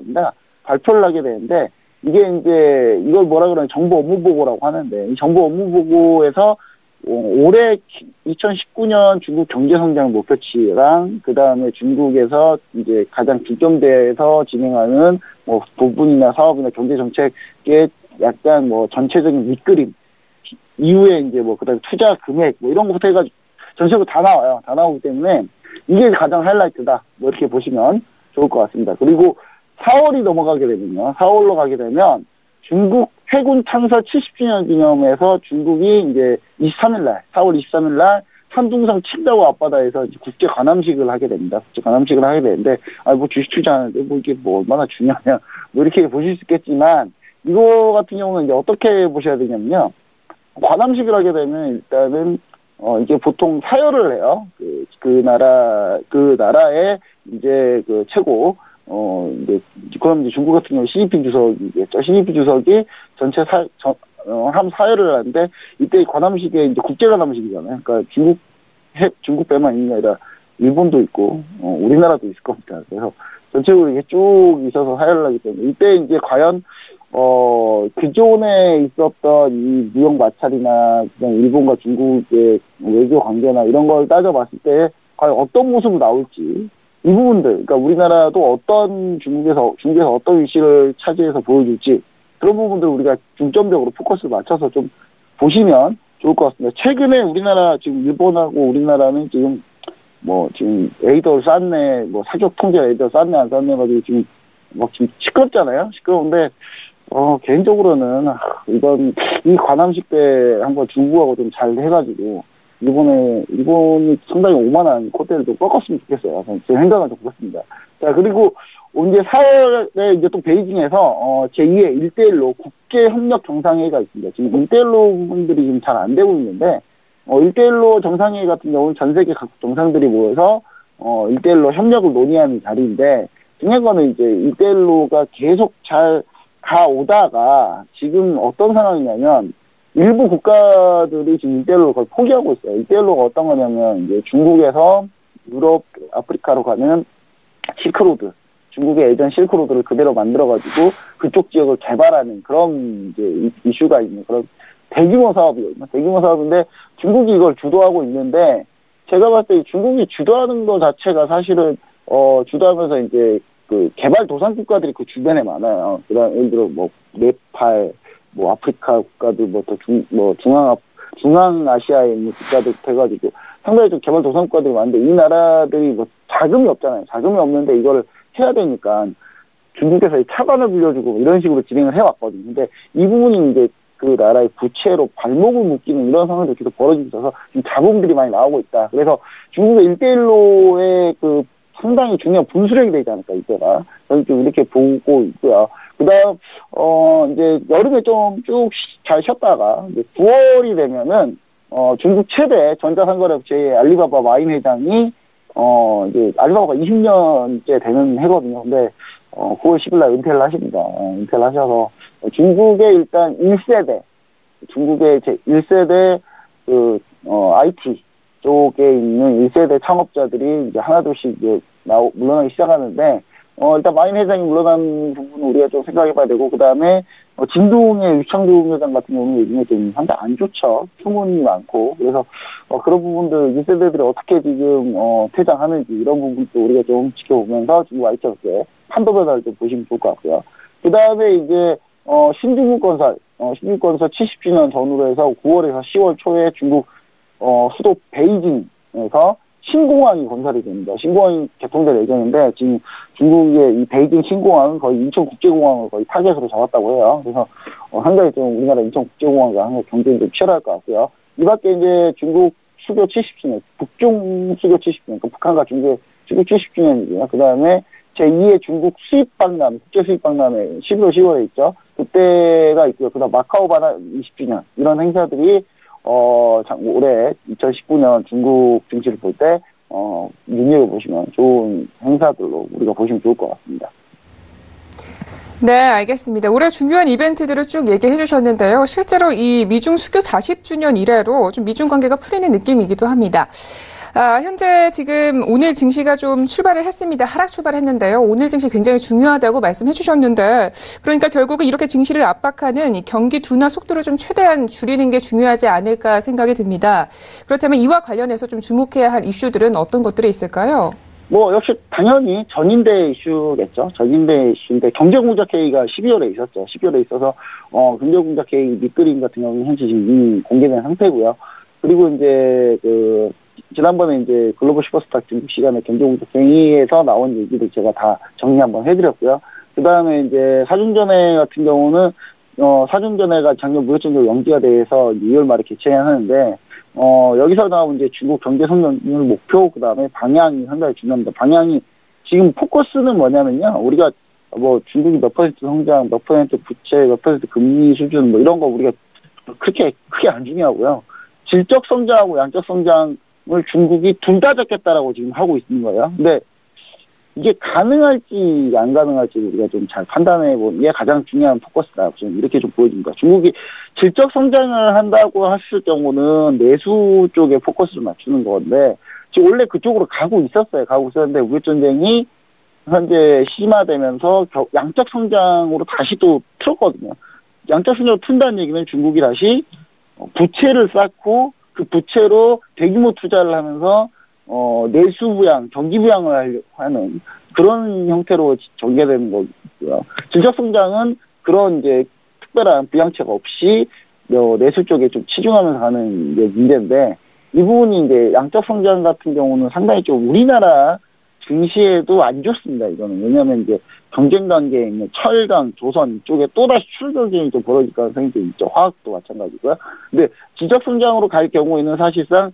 되는데 이게 이제 이걸 뭐라 그러냐 정부 업무 보고라고 하는데 이 정부 업무 보고에서 올해 2019년 중국 경제 성장 목표치랑 그 다음에 중국에서 이제 가장 중점대에서 진행하는 부분이나 사업이나 경제 정책의 약간 전체적인 밑그림 이후에 이제 그다음에 투자 금액 이런 것부터 해가지고 전체적으로 다 나와요. 다 나오기 때문에 이게 가장 하이라이트다. 이렇게 보시면 좋을 것 같습니다. 그리고 4월이 넘어가게 되면요. 4월로 가게 되면 중국 해군 창설 70주년 기념해서 중국이 이제 4월 23일날 산둥성 칭다오 앞바다에서 국제 관함식을 하게 됩니다. 국제 관함식을 하게 되는데, 주식 투자하는데 이게 얼마나 중요하냐. 이렇게 보실 수 있겠지만, 이거 같은 경우는 이제 어떻게 보셔야 되냐면요. 관함식을 하게 되면 일단은, 이게 보통 사열을 해요. 그 나라의 이제 최고, 이제, 그럼 이제 중국 같은 경우 시진핑 주석이겠죠. 시진핑 주석이 전체 함 사열을 하는데, 이때 관함식에 이제 국제 관함식이잖아요. 그러니까 중국배만 있는 게 아니라 일본도 있고, 우리나라도 있을 겁니다. 그래서 전체적으로 이게 쭉 있어서 사열을 하기 때문에, 이때 이제 과연, 기존에 있었던 이 무역 마찰이나 그냥 일본과 중국의 외교 관계나 이런 걸 따져봤을 때, 과연 어떤 모습으로 나올지, 이 부분들, 그러니까 우리나라도 중국에서 어떤 위치를 차지해서 보여줄지, 그런 부분들 우리가 중점적으로 포커스를 맞춰서 좀 보시면 좋을 것 같습니다. 최근에 우리나라, 지금 일본하고 우리나라는 지금 에이더를 쌌네, 사격 통제 에이더 쌌네, 안 쌌네 가지고 지금 시끄럽잖아요? 시끄러운데, 개인적으로는 이 관함식 때 한번 중국하고 좀 잘 해가지고, 일본이 상당히 오만한 콧대를 좀 꺾었으면 좋겠어요. 제 생각은 좀 그렇습니다. 자, 그리고 이제 4월에 이제 또 베이징에서, 제2의 1대1로 국제협력 정상회의가 있습니다. 지금 1대1로 부분들이 지금 잘 안 되고 있는데, 1대1로 정상회의 같은 경우는 전 세계 각국 정상들이 모여서, 1대1로 협력을 논의하는 자리인데, 중요한 거는 이제 1대1로가 계속 잘 가오다가, 지금 어떤 상황이냐면, 일부 국가들이 지금 1대1로 거의 포기하고 있어요. 1대1로가 어떤 거냐면, 이제 중국에서 유럽, 아프리카로 가는 실크로드, 중국의 예전 실크로드를 그대로 만들어가지고 그쪽 지역을 개발하는 그런 이제 이슈가 있는 그런 대규모 사업이거든요. 대규모 사업인데 중국이 이걸 주도하고 있는데 제가 봤을 때 중국이 주도하는 것 자체가 사실은 주도하면서 이제 그 개발 도상 국가들이 그 주변에 많아요. 그다음 예를 들어 뭐 네팔, 뭐 아프리카 국가들 중앙아시아에 있는 국가들 해가지고 상당히 좀 개발 도상 국가들이 많은데 이 나라들이 뭐 자금이 없잖아요. 자금이 없는데 이거를 해야 되니까 중국에서 차관을 빌려주고 이런 식으로 진행을 해왔거든요. 근데 이 부분이 이제 그 나라의 부채로 발목을 묶이는 이런 상황도 계속 벌어지고 있어서 지금 잡음들이 많이 나오고 있다. 그래서 중국의 1대1로의 그 상당히 중요한 분수령이 되지 않을까, 이때가. 저는 좀 이렇게 보고 있고요. 그 다음, 이제 여름에 좀 쭉 잘 쉬었다가, 이제 9월이 되면은, 중국 최대 전자상거래업체의 알리바바 마인 회장이, 이제 알리바바가 20년째 되는 해거든요. 근데, 9월 10일 날 은퇴를 하십니다. 은퇴를 하셔서, 중국의 일단 1세대, 중국의 제 1세대 IT 쪽에 있는 1세대 창업자들이 이제 하나둘씩 이제 물러나기 시작하는데, 일단 마인 회장이 물러난 부분은 우리가 좀 생각해봐야 되고, 그 다음에, 진동의 유창동 회장 같은 경우는 요즘에 좀 상당히 안 좋죠. 소문이 많고. 그래서, 그런 부분들, 1세대들이 어떻게 지금, 퇴장하는지, 이런 부분도 우리가 좀 지켜보면서 중국 IT업계 판도 변화를 좀 보시면 좋을 것 같고요. 그 다음에 이제, 신중국건설 70주년 전후로 해서 9월에서 10월 초에 중국, 수도 베이징에서 신공항이 건설이 됩니다. 신공항이 개통될 예정인데, 지금 중국의 이 베이징 신공항은 거의 인천국제공항을 거의 타겟으로 잡았다고 해요. 그래서, 상당히 좀 우리나라 인천국제공항과 상당히 경쟁이 좀 치열할 것 같고요. 이 밖에 이제 중국 수교 70주년, 북중 수교 70주년, 북한과 중국의 수교 70주년이고요. 그 다음에 제2의 중국 수입박람, 국제 수입박람회 11월, 10월에 있죠. 그때가 있고요. 그 다음 마카오 반환 20주년, 이런 행사들이 올해 2019년 중국 증시를 볼 때, 눈여겨보시면 좋은 행사들로 우리가 보시면 좋을 것 같습니다. 네, 알겠습니다. 올해 중요한 이벤트들을 쭉 얘기해 주셨는데요. 실제로 이 미중 수교 40주년 이래로 좀 미중 관계가 풀리는 느낌이기도 합니다. 현재 지금 오늘 증시가 좀 출발을 했습니다. 하락 출발했는데요. 오늘 증시 굉장히 중요하다고 말씀해 주셨는데, 그러니까 결국은 이렇게 증시를 압박하는 이 경기 둔화 속도를 좀 최대한 줄이는 게 중요하지 않을까 생각이 듭니다. 그렇다면 이와 관련해서 좀 주목해야 할 이슈들은 어떤 것들이 있을까요? 역시 당연히 전인대 이슈겠죠. 전인대 이슈인데 경제공작회의가 12월에 있었죠. 12월에 있어서 경제공작회의 밑그림 같은 경우는 현재 지금 이미 공개된 상태고요. 그리고 이제 지난번에 이제 글로벌 슈퍼스타 중국 시간에 경제공작회의에서 나온 얘기를 제가 다 정리 한번 해드렸고요. 그 다음에 이제 사중전회 같은 경우는 사중전회가 작년 무역전쟁 연기가 돼서 2월 말에 개최하는데. 여기서 나온 이제 중국 경제 성장률 목표, 그 다음에 방향이 상당히 중요합니다. 방향이, 지금 포커스는 뭐냐면요. 우리가 중국이 몇 퍼센트 성장, 몇 퍼센트 부채, 몇 퍼센트 금리 수준, 이런 거 우리가 크게 안 중요하고요. 질적 성장하고 양적 성장을 중국이 둘 다 잡겠다라고 지금 하고 있는 거예요. 근데 이게 가능할지 안 가능할지 우리가 좀 잘 판단해보는 게 가장 중요한 포커스다. 좀 이렇게 좀 보여집니다. 중국이 질적 성장을 한다고 했을 경우는 내수 쪽에 포커스를 맞추는 건데, 지금 원래 그쪽으로 가고 있었는데, 무역전쟁이 현재 심화되면서 양적 성장으로 다시 또 틀었거든요. 양적 성장을 튼다는 얘기는 중국이 다시 부채를 쌓고 그 부채로 대규모 투자를 하면서 내수 부양, 경기 부양을 하는 그런 형태로 전개되는 거고요. 질적 성장은 그런 이제 특별한 부양체가 없이 내수 쪽에 좀 치중하면서 가는 게 문제인데, 이 부분이 이제 양적 성장 같은 경우는 상당히 좀 우리나라 증시에도 안 좋습니다. 이거는 왜냐하면 이제 경쟁 단계에 있는 철강, 조선 이쪽에 또다시 수출 경쟁이 좀 벌어질 가능성이 좀 있죠. 화학도 마찬가지고요. 근데 지적 성장으로 갈 경우에는 사실상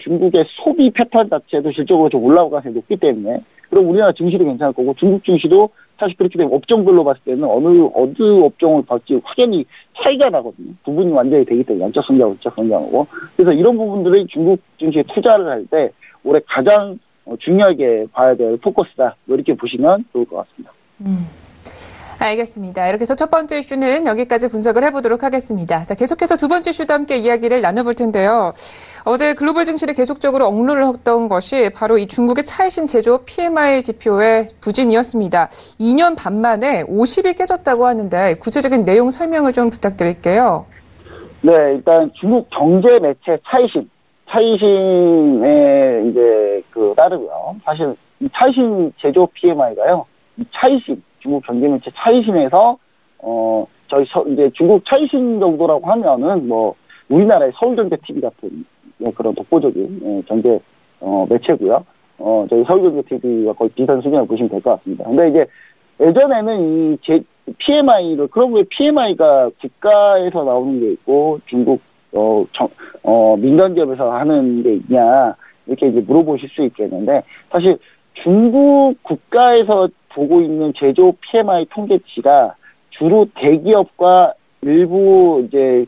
중국의 소비 패턴 자체도 실적으로 좀 올라올 가능성이 높기 때문에, 그럼 우리나라 증시도 괜찮을 거고, 중국 증시도 사실 그렇게 되면 업종별로 봤을 때는 어느 업종을 볼지 확연히 차이가 나거든요. 부분이 완전히 되기 때문에, 양적 성장, 우적 성장하고. 그래서 이런 부분들이 중국 증시에 투자를 할 때 올해 가장 중요하게 봐야 될 포커스다. 이렇게 보시면 좋을 것 같습니다. 알겠습니다. 이렇게 해서 첫 번째 이슈는 여기까지 분석을 해보도록 하겠습니다. 자, 계속해서 두 번째 이슈도 함께 이야기를 나눠볼 텐데요. 어제 글로벌 증시를 계속적으로 억누를 했던 것이 바로 이 중국의 차이신 제조 PMI 지표의 부진이었습니다. 2년 반 만에 50이 깨졌다고 하는데 구체적인 내용 설명을 좀 부탁드릴게요. 네, 일단 중국 경제 매체 차이신에 이제 따르고요. 사실 이 차이신 제조 PMI가요. 이 차이신 중국 경제매체 차이신에서 이제 중국 차이신 정도라고 하면은 뭐 우리나라의 서울경제TV 같은 그런 독보적인 경제 매체고요. 저희 서울경제TV가 거의 비슷한 수준이라고 보시면 될 것 같습니다. 근데 이제 예전에는 PMI를 그럼 왜 PMI가 국가에서 나오는 게 있고 중국 민간기업에서 하는 게 있냐 이렇게 이제 물어보실 수 있겠는데, 사실 중국 국가에서 보고 있는 제조 PMI 통계치가 주로 대기업과 일부 이제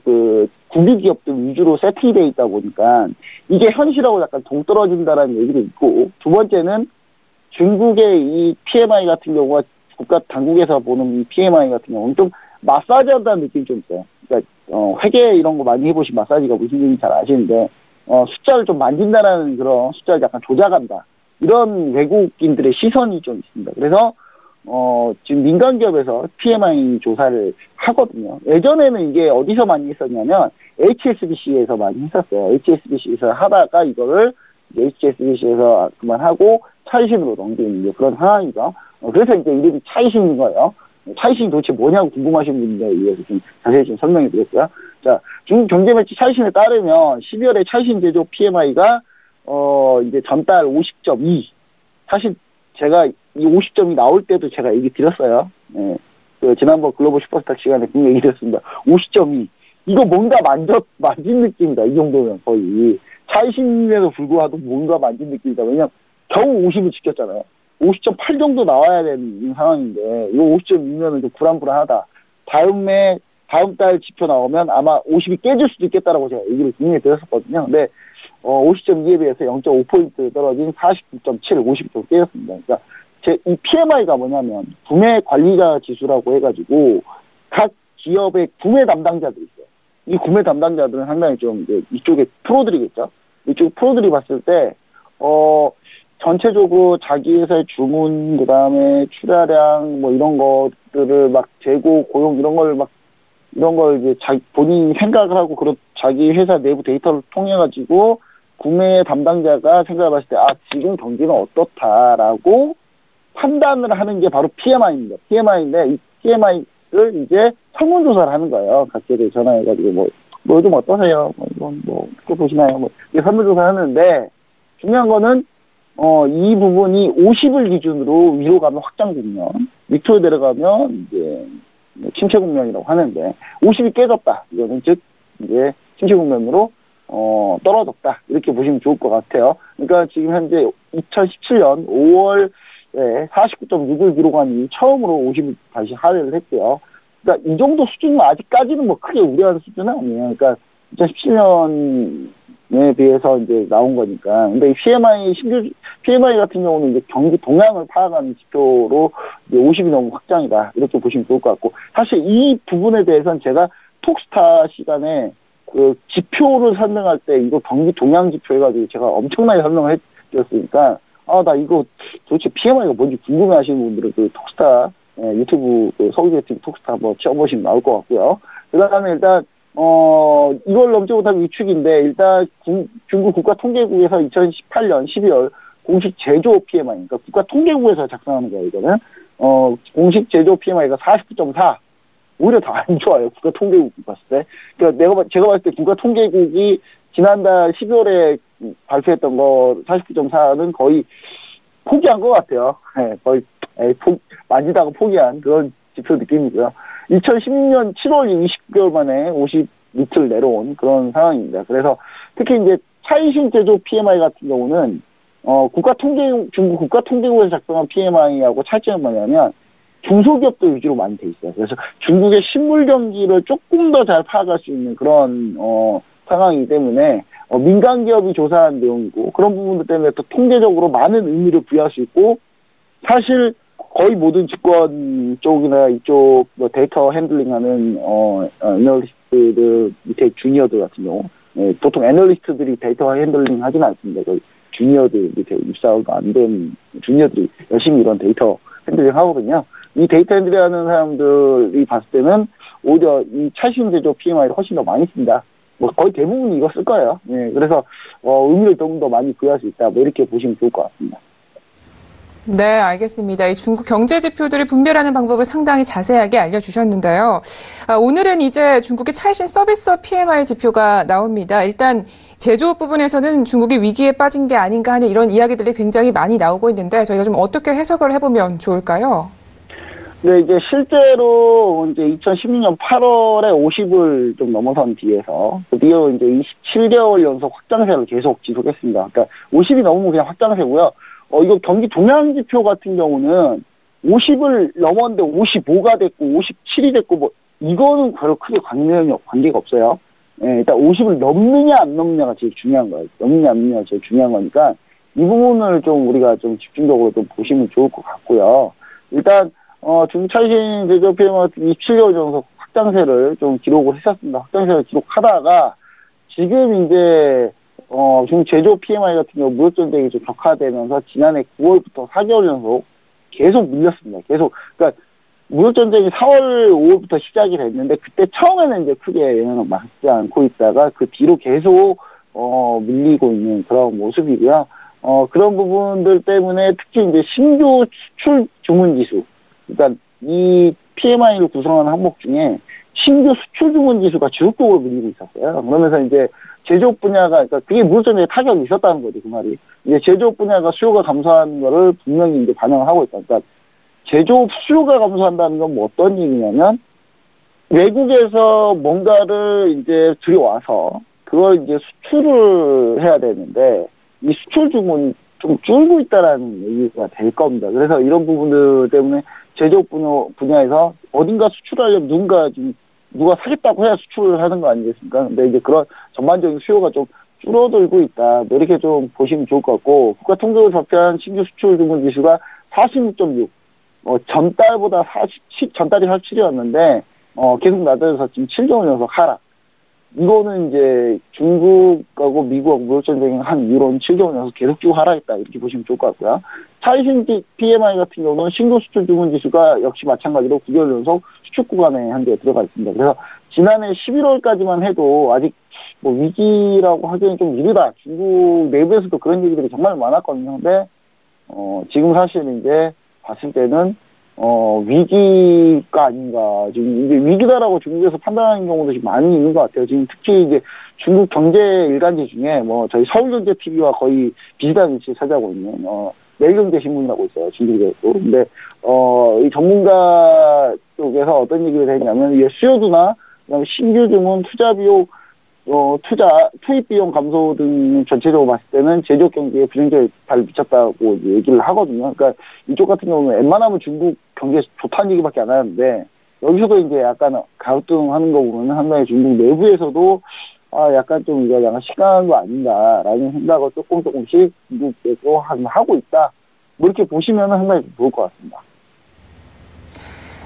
국유기업들 위주로 세팅되어 있다 보니까 이게 현실하고 약간 동떨어진다라는 얘기도 있고, 두 번째는 중국의 이 PMI 같은 경우가 국가 당국에서 보는 이 PMI 같은 경우는 좀 마사지한다는 느낌이 좀 있어요. 그러니까 회계 이런 거 많이 해보신 마사지가 무슨 얘기인지 잘 아시는데 숫자를 좀 만진다라는 그런 숫자를 약간 조작한다. 이런 외국인들의 시선이 좀 있습니다. 그래서 지금 민간기업에서 PMI 조사를 하거든요. 예전에는 이게 어디서 많이 했었냐면 HSBC에서 많이 했었어요. HSBC에서 하다가 이거를 HSBC에서 그만하고 차이신으로 넘기는 그런 상황이죠. 그래서 이제 이름이 차이신인 거예요. 차이신이 도대체 뭐냐고 궁금하신 분들에 의해서 좀 자세히 좀 설명해 드렸고요. 자, 중국 경제매체 차이신에 따르면 12월에 차이신 제조 PMI가 이제 전달 50.2. 사실 제가 이 50점이 나올 때도 제가 얘기 드렸어요. 네. 지난번 글로벌 슈퍼스타 시간에 그 얘기 드렸습니다. 50.2. 이거 뭔가 만진 느낌이다. 이 정도면 거의. 차이신에도 불구하고 뭔가 만진 느낌이다. 왜냐면 겨우 50을 지켰잖아요. 50.8 정도 나와야 되는 상황인데, 이거 50.2면은 좀 불안불안하다. 다음 달 지표 나오면 아마 50이 깨질 수도 있겠다라고 제가 얘기를 분명히 드렸었거든요. 근데, 50.2에 비해서 0.5포인트 떨어진 49.7, 50도 깨졌습니다. 그러니까, 이 PMI가 뭐냐면, 구매 관리자 지수라고 해가지고, 각 기업의 구매 담당자들이 있어요. 이 구매 담당자들은 상당히 좀, 이쪽에 프로들이겠죠? 이쪽 프로들이 봤을 때, 전체적으로 자기 회사의 주문, 그 다음에 출하량, 뭐 이런 것들을 막 재고, 고용 이런 걸 이제 본인이 생각을 하고, 그런 자기 회사 내부 데이터를 통해가지고, 구매 담당자가 생각해 봤을 때, 지금 경기는 어떻다라고 판단을 하는 게 바로 PMI입니다. PMI인데, 이 PMI를 이제 설문조사를 하는 거예요. 각계를 전화해가지고, 뭐 좀 어떠세요? 이건 어떻게 보시나요? 이게 설문조사를 하는데, 중요한 거는, 이 부분이 50을 기준으로 위로 가면 확장 국면, 밑으로 내려가면 이제 침체 국면이라고 하는데, 50이 깨졌다. 이거는 즉, 이제 침체 국면으로, 떨어졌다. 이렇게 보시면 좋을 것 같아요. 그러니까 지금 현재 2017년 5월에 49.6을 기록하니 처음으로 50을 다시 하회를 했고요. 그러니까 이 정도 수준은 아직까지는 뭐 크게 우려하는 수준은 아니에요. 그러니까 2017년에 비해서 이제 나온 거니까. 근데 PMI 같은 경우는 이제 경기 동향을 파악하는 지표로 이제 50이 너무 확장이다. 이렇게 보시면 좋을 것 같고. 사실 이 부분에 대해서는 제가 톡스타 시간에 지표를 설명할 때 이거 경기 동향 지표 해가지고 제가 엄청나게 설명을 해드렸으니까, 나 이거 도대체 PMI가 뭔지 궁금해 하시는 분들은 톡스타, 유튜브, 서울경제TV 톡스타 한번 쳐보시면 나올 것 같고요. 그 다음에 일단, 이걸 넘지 못하면 위축인데, 일단 중국 국가통계국에서 2018년 12월 공식 제조 PMI, 그러니까 국가통계국에서 작성하는 거예요, 이거는. 공식 제조 PMI가 49.4. 오히려 더 안 좋아요. 국가통계국 봤을 때. 그러니까 제가 봤을 때 국가통계국이 지난달 12월에 발표했던 거 49.4는 거의 포기한 것 같아요. 네, 거의 만지다가 포기한 그런 지표 느낌이고요. 2016년 7월 20개월 만에 50 밑을 내려온 그런 상황입니다. 그래서 특히 이제 차이신 제조 PMI 같은 경우는 중국 국가통계국에서 작성한 PMI하고 차이점은 뭐냐면 중소기업들 위주로 많이 돼 있어요. 그래서 중국의 실물 경기를 조금 더 잘 파악할 수 있는 그런 상황이기 때문에 민간 기업이 조사한 내용이고 그런 부분들 때문에 또 통계적으로 많은 의미를 부여할 수 있고 사실 거의 모든 증권 쪽이나 이쪽 데이터 핸들링하는 애널리스트들 밑에 주니어들 같은 경우 보통 애널리스트들이 데이터 핸들링 하진 않습니다. 주니어들 밑에 입사가 안 된 주니어들이 열심히 이런 데이터 핸들링 하거든요. 이 데이터 핸들링 하는 사람들이 봤을 때는 오히려 이 차이신 제조 PMI를 훨씬 더 많이 씁니다. 뭐 거의 대부분 이거 쓸 거예요. 그래서 의미를 조금 더 많이 부여할 수 있다. 뭐 이렇게 보시면 좋을 것 같습니다. 네, 알겠습니다. 이 중국 경제 지표들을 분별하는 방법을 상당히 자세하게 알려주셨는데요. 오늘은 이제 중국의 차이신 서비스업 PMI 지표가 나옵니다. 일단 제조업 부분에서는 중국이 위기에 빠진 게 아닌가 하는 이런 이야기들이 굉장히 많이 나오고 있는데 저희가 좀 어떻게 해석을 해보면 좋을까요? 네, 이제 실제로 이제 2016년 8월에 50을 좀 넘어선 뒤에서 드디어 이제 27개월 연속 확장세를 계속 지속했습니다. 그러니까 50이 넘으면 그냥 확장세고요. 이거 경기 동향 지표 같은 경우는 50을 넘었는데 55가 됐고 57이 됐고 뭐 이거는 별로 크게 관계가 없어요. 일단 50을 넘느냐 안 넘느냐가 제일 중요한 거예요. 넘느냐 안 넘느냐가 제일 중요한 거니까 이 부분을 좀 우리가 좀 집중적으로 좀 보시면 좋을 것 같고요. 일단 중국 차이신 제조 PMI 27개월 연속 확장세를 좀 기록을 했었습니다. 확장세를 기록하다가 지금 이제 중국 제조 PMI 같은 경우 무역전쟁이 좀 격화되면서 지난해 9월부터 4개월 연속 계속 밀렸습니다. 그러니까 무역전쟁이 4월 5월부터 시작이 됐는데 그때 처음에는 이제 크게 영향을 받지 않고 있다가 그 뒤로 계속 밀리고 있는 그런 모습이고요. 그런 부분들 때문에 특히 이제 신규 수출 주문 지수, 그러니까 이 PMI를 구성하는 항목 중에 신규 수출 주문 지수가 지속적으로 밀리고 있었어요. 그러면서 이제 제조업 분야가, 그러니까 그게 무역전쟁에 타격이 있었다는 거죠, 그 말이. 이제 제조업 분야가 수요가 감소하는 거를 분명히 이제 반영을 하고 있다. 그러니까 제조업 수요가 감소한다는 건 뭐 어떤 얘기냐면 외국에서 뭔가를 이제 들여와서 그걸 이제 수출을 해야 되는데 이 수출 주문이 좀 줄고 있다라는 얘기가 될 겁니다. 그래서 이런 부분들 때문에 제조업 분야에서 어딘가 수출하려면 누가 사겠다고 해야 수출을 하는 거 아니겠습니까? 근데 이제 그런 전반적인 수요가 좀 줄어들고 있다. 뭐 이렇게 좀 보시면 좋을 것 같고, 국가통계로 발표한 신규 수출 주문 지수가 46.6. 전달보다 전달이 47이었는데, 계속 낮아져서 지금 7개월 연속 하락. 이거는 이제 중국하고 미국하고 무역전쟁을 한 이후로는 7개월 연속 계속 쭉 하락했다. 이렇게 보시면 좋을 것 같고요. 차이신 PMI 같은 경우는 신규 수출 주문 지수가 역시 마찬가지로 9개월 연속 수축 구간에 현재 들어가 있습니다. 그래서 지난해 11월까지만 해도 아직 뭐 위기라고 하기에는 좀 이르다. 중국 내부에서도 그런 얘기들이 정말 많았거든요. 근데 지금 사실 이제 봤을 때는 위기가 아닌가. 지금 이제 위기다라고 중국에서 판단하는 경우도 지금 많이 있는 것 같아요. 지금 특히 이제 중국 경제 일간지 중에 뭐 저희 서울경제TV와 거의 비슷한 위치를 차지하고 있는, 내일경제신문이라고 있어요. 중국에도. 근데, 이 전문가 쪽에서 어떤 얘기를 했냐면, 이게 수요도나, 그다음에 신규 주문, 투자 비용, 투입 비용 감소 등 전체적으로 봤을 때는 제조업 경기에 부정적인 영향을 미쳤다고 얘기를 하거든요. 그러니까 이쪽 같은 경우는 웬만하면 중국 경기에 좋다는 얘기밖에 안 하는데 여기서도 이제 약간 가우뚱하는 거 보면 상당히 중국 내부에서도 약간 좀 이거 약간 시간한 거 아닌가라는 생각을 조금씩 중국에서 하고 있다. 뭐 이렇게 보시면 상당히 좋을 것 같습니다.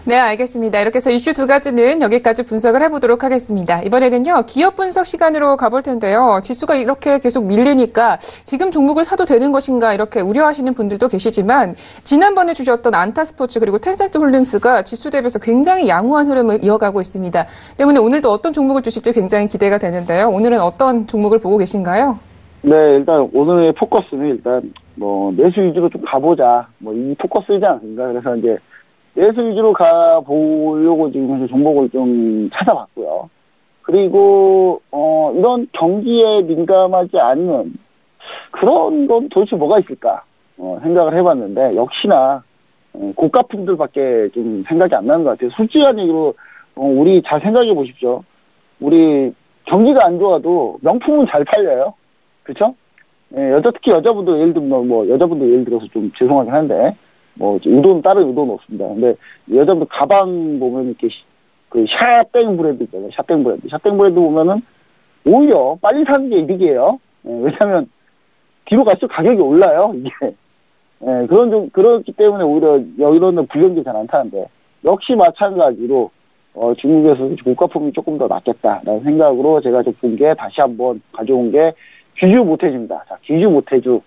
네, 알겠습니다. 이렇게 해서 이슈 두 가지는 여기까지 분석을 해보도록 하겠습니다. 이번에는요, 기업 분석 시간으로 가볼 텐데요. 지수가 이렇게 계속 밀리니까 지금 종목을 사도 되는 것인가 이렇게 우려하시는 분들도 계시지만 지난번에 주셨던 안타스포츠 그리고 텐센트 홀딩스가 지수 대비해서 굉장히 양호한 흐름을 이어가고 있습니다. 때문에 오늘도 어떤 종목을 주실지 굉장히 기대가 되는데요. 오늘은 어떤 종목을 보고 계신가요? 네, 일단 오늘의 포커스는 일단 뭐 매수 위주로 좀 가보자. 뭐 이 포커스이지 않습니까? 그래서 이제 매수 위주로 가보려고 지금 사실 종목을 좀 찾아봤고요. 그리고, 이런 경기에 민감하지 않는 그런 건 도대체 뭐가 있을까, 생각을 해봤는데, 역시나, 고가품들밖에 좀 생각이 안 나는 것 같아요. 솔직한 얘기로, 우리 잘 생각해 보십시오. 우리 경기가 안 좋아도 명품은 잘 팔려요. 그렇죠? 예, 특히 여자분들 예를 들면 여자분들 예를 들어서 좀 죄송하긴 한데 의도는 다른 의도는 없습니다. 근데 여자분들 가방 보면 이렇게 그 샤땡 브랜드 있잖아요. 샤땡 브랜드 보면은 오히려 빨리 사는 게 이득이에요. 왜냐하면 뒤로 갈수록 가격이 올라요. 이게 그렇기 때문에 오히려 이런 불경기 잘 안 타는데 역시 마찬가지로 중국에서 고가품이 조금 더 낫겠다라는 생각으로 제가 좀 본 게 다시 한번 가져온 게 귀주 모태주입니다. 자, 귀주 모태주.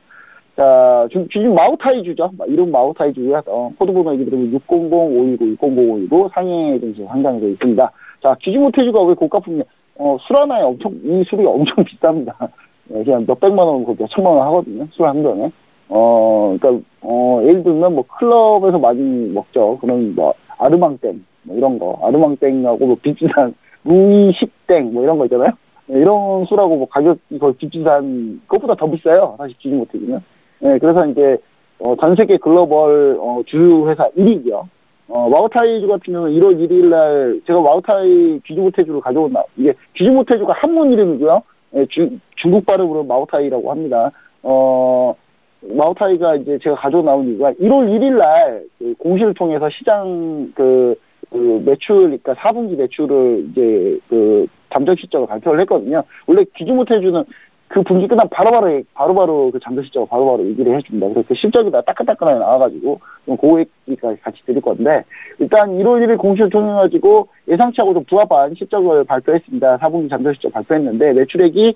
자, 귀주 마오타이주죠. 이름 마오타이주고요. 코드 번호 얘기 들으면 600-519, 상해 등에서 상장되어 있습니다. 자, 귀주 모태주가 왜 고가품이냐? 술 하나에 이 술이 엄청 비쌉니다. 그냥 몇백만 원, 몇천만 원 하거든요. 술 한 병에. 그러니까, 예를 들면 클럽에서 많이 먹죠. 그런 아르망땡, 이런 거. 아르망땡하고 비슷한 루이식땡, 이런 거 있잖아요. 이런 술하고 가격이 거의 비슷한, 그것보다 더 비싸요. 사실 기준 모태주는. 그래서 이제, 전 세계 글로벌, 주류 회사 1위죠. 마오타이주 같은 경우는 1월 1일 날, 제가 마오타이 귀주 모태주를 가져온다. 이게 귀주 모태주가 한문 이름이고요. 중국 발음으로 마오타이라고 합니다. 마오타이가 이제 제가 가져온 나온 이유가 1월 1일 날 공시를 통해서 시장 매출, 그러니까 4분기 매출을 이제 잠정 실적을 발표를 했거든요. 원래 귀주 모태주는 그 분기 끝나면 바로바로 그 잠정 실적을 바로바로 얘기를 해줍니다. 그래서 그 실적이 다 따끈따끈하게 나와가지고 그 얘기까지 같이 드릴 건데 일단 1월 1일 공시를 통해가지고 예상치하고 좀 부합한 실적을 발표했습니다. 4분기 잠정 실적 발표했는데 매출액이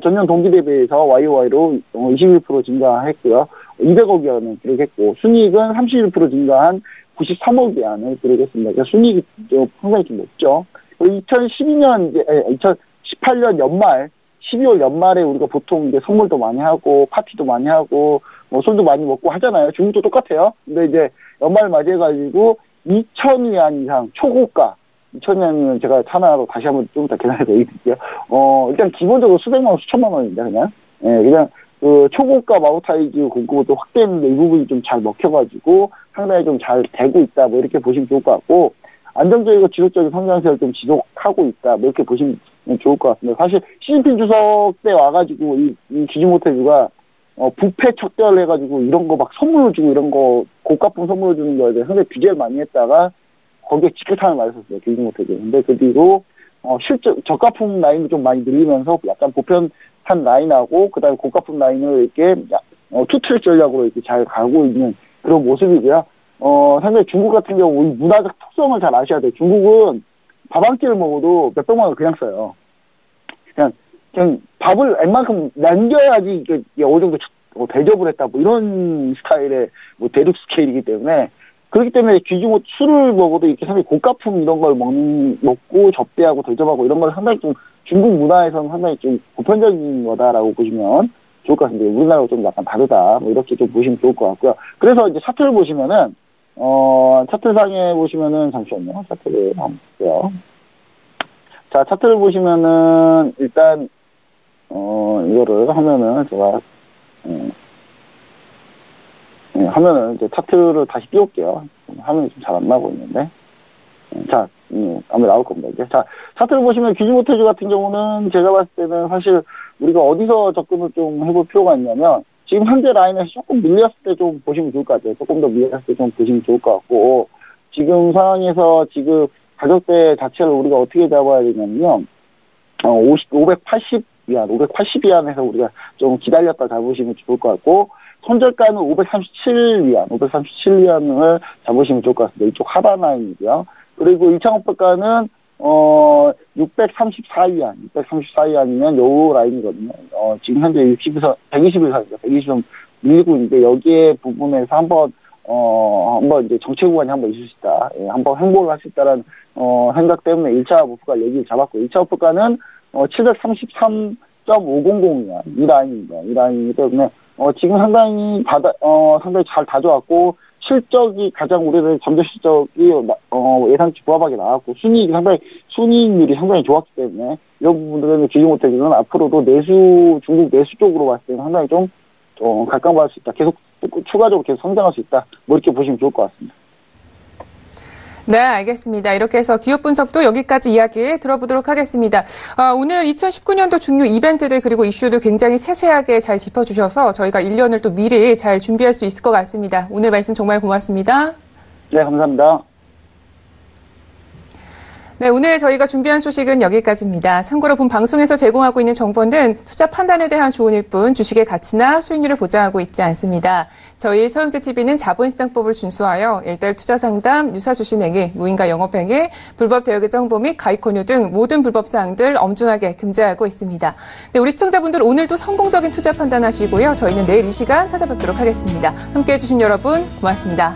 전년 동기 대비해서 YOY로 21% 증가했고요. 200억 위안을 기록했고 순이익은 31% 증가한 93억 위안을 기록했습니다. 그러니까 순이익이 상당히 좀 높죠. 2018년 연말 12월 연말에 우리가 보통 이제 선물도 많이 하고 파티도 많이 하고 술도 많이 먹고 하잖아요. 중국도 똑같아요. 근데 이제 연말 맞이해가지고 2,000위안 이상 초고가 2,000위안이면 제가 하나로 다시 한번 좀 더 계산해서 얘기 드릴게요. 일단 기본적으로 수백만 원, 수천만 원입니다. 그냥 그 초고가 마오타이주 공급도 확대했는데 이 부분이 좀 잘 먹혀가지고 상당히 좀 잘 되고 있다. 이렇게 보시면 좋을 것 같고 안정적이고 지속적인 성장세를 좀 지속하고 있다. 이렇게 보시면 좋을 것 같습니다. 사실 시진핑 주석 때 와가지고 이 귀주 모태주가 부패 척결을 해가지고 이런 거 막 선물로 주고 이런 거 고가품 선물로 주는 거에 대해 상당히 규제를 많이 했다가 거기에 지긋함을 맞았었어요. 귀주 모태주. 근데 그 뒤로 실적 저가품 라인을 좀 많이 늘리면서 약간 보편한 라인하고 그다음에 고가품 라인을 이렇게 투트랙 전략으로 이렇게 잘 가고 있는 그런 모습이고요. 상당히 중국 같은 경우 이 문화적 특성을 잘 아셔야 돼요. 중국은 밥 한 끼를 먹어도 몇백만 원 그냥 써요. 그냥 밥을 웬만큼 남겨야지 이게 어느 정도 대접을 했다. 이런 스타일의 대륙 스케일이기 때문에 그렇기 때문에 술을 먹어도 이렇게 상당히 고가품 이런 걸 먹고 접대하고 대접하고 이런 걸 상당히 좀 중국 문화에서는 상당히 좀 보편적인 거다라고 보시면 좋을 것 같습니다. 우리나라하고 좀 약간 다르다. 이렇게 좀 보시면 좋을 것 같고요. 그래서 이제 차트를 보시면은 차트상에 보시면은 잠시만요. 차트를 한번 볼게요. 자, 차트를 보시면은 일단 이거를 하면은 제가 하면은 이제 차트를 다시 띄울게요. 화면이 좀 잘 안 나고 있는데. 자, 아마 나올 겁니다. 이제. 자, 차트를 보시면 귀주 모태주 같은 경우는 제가 봤을 때는 사실 우리가 어디서 접근을 좀 해볼 필요가 있냐면 지금 현재 라인에서 조금 밀렸을 때 좀 보시면 좋을 것 같아요. 조금 더 밀렸을 때 좀 보시면 좋을 것 같고 지금 상황에서 지금 가격대 자체를 우리가 어떻게 잡아야 되냐면요. 580위안에서 우리가 좀 기다렸다 잡으시면 좋을 것 같고 손절가는 537위안을 잡으시면 좋을 것 같습니다. 이쪽 하단 라인이고요. 그리고 1차 목표가는 634위안이면 요 라인이거든요. 지금 현재 120일 120점 밀리고 있는데 여기에 부분에서 한번 이제 정체 구간이 한번 있을 수 있다. 한번 횡보를 할 수 있다는 생각 때문에 1차 목표가 여기를 잡았고 2차 목표가는 733.500위안 이 라인입니다. 이 라인이기 때문에 지금 상당히 잘 다져왔고 실적이 가장 우리들 잠재 실적이 예상치 부합하게 나왔고 순이익률이 상당히 좋았기 때문에 이런 부분들은 귀주 모태주는 앞으로도 중국 내수 쪽으로 봤을 때는 상당히 좀 각광받을 수 있다. 계속 추가적으로 계속 성장할 수 있다. 이렇게 보시면 좋을 것 같습니다. 네, 알겠습니다. 이렇게 해서 기업 분석도 여기까지 이야기 들어보도록 하겠습니다. 오늘 2019년도 중요 이벤트들 그리고 이슈도 굉장히 세세하게 잘 짚어주셔서 저희가 1년을 또 미리 잘 준비할 수 있을 것 같습니다. 오늘 말씀 정말 고맙습니다. 네, 감사합니다. 네, 오늘 저희가 준비한 소식은 여기까지입니다. 참고로 본 방송에서 제공하고 있는 정보는 투자 판단에 대한 조언일 뿐 주식의 가치나 수익률을 보장하고 있지 않습니다. 저희 서영재TV는 자본시장법을 준수하여 일대일 투자 상담, 유사주식행위, 무인가 영업행위, 불법 대여계 정보 및 가입 권유 등 모든 불법 사항들 엄중하게 금지하고 있습니다. 네, 우리 시청자분들 오늘도 성공적인 투자 판단하시고요. 저희는 내일 이 시간 찾아뵙도록 하겠습니다. 함께해 주신 여러분 고맙습니다.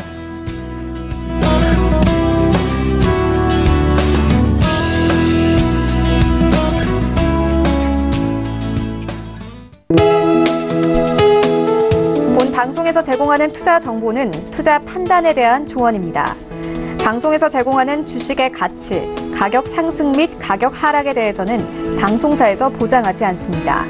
본 방송에서 제공하는 투자 정보는 투자 판단에 대한 조언입니다. 방송에서 제공하는 주식의 가치, 가격 상승 및 가격 하락에 대해서는 방송사에서 보장하지 않습니다.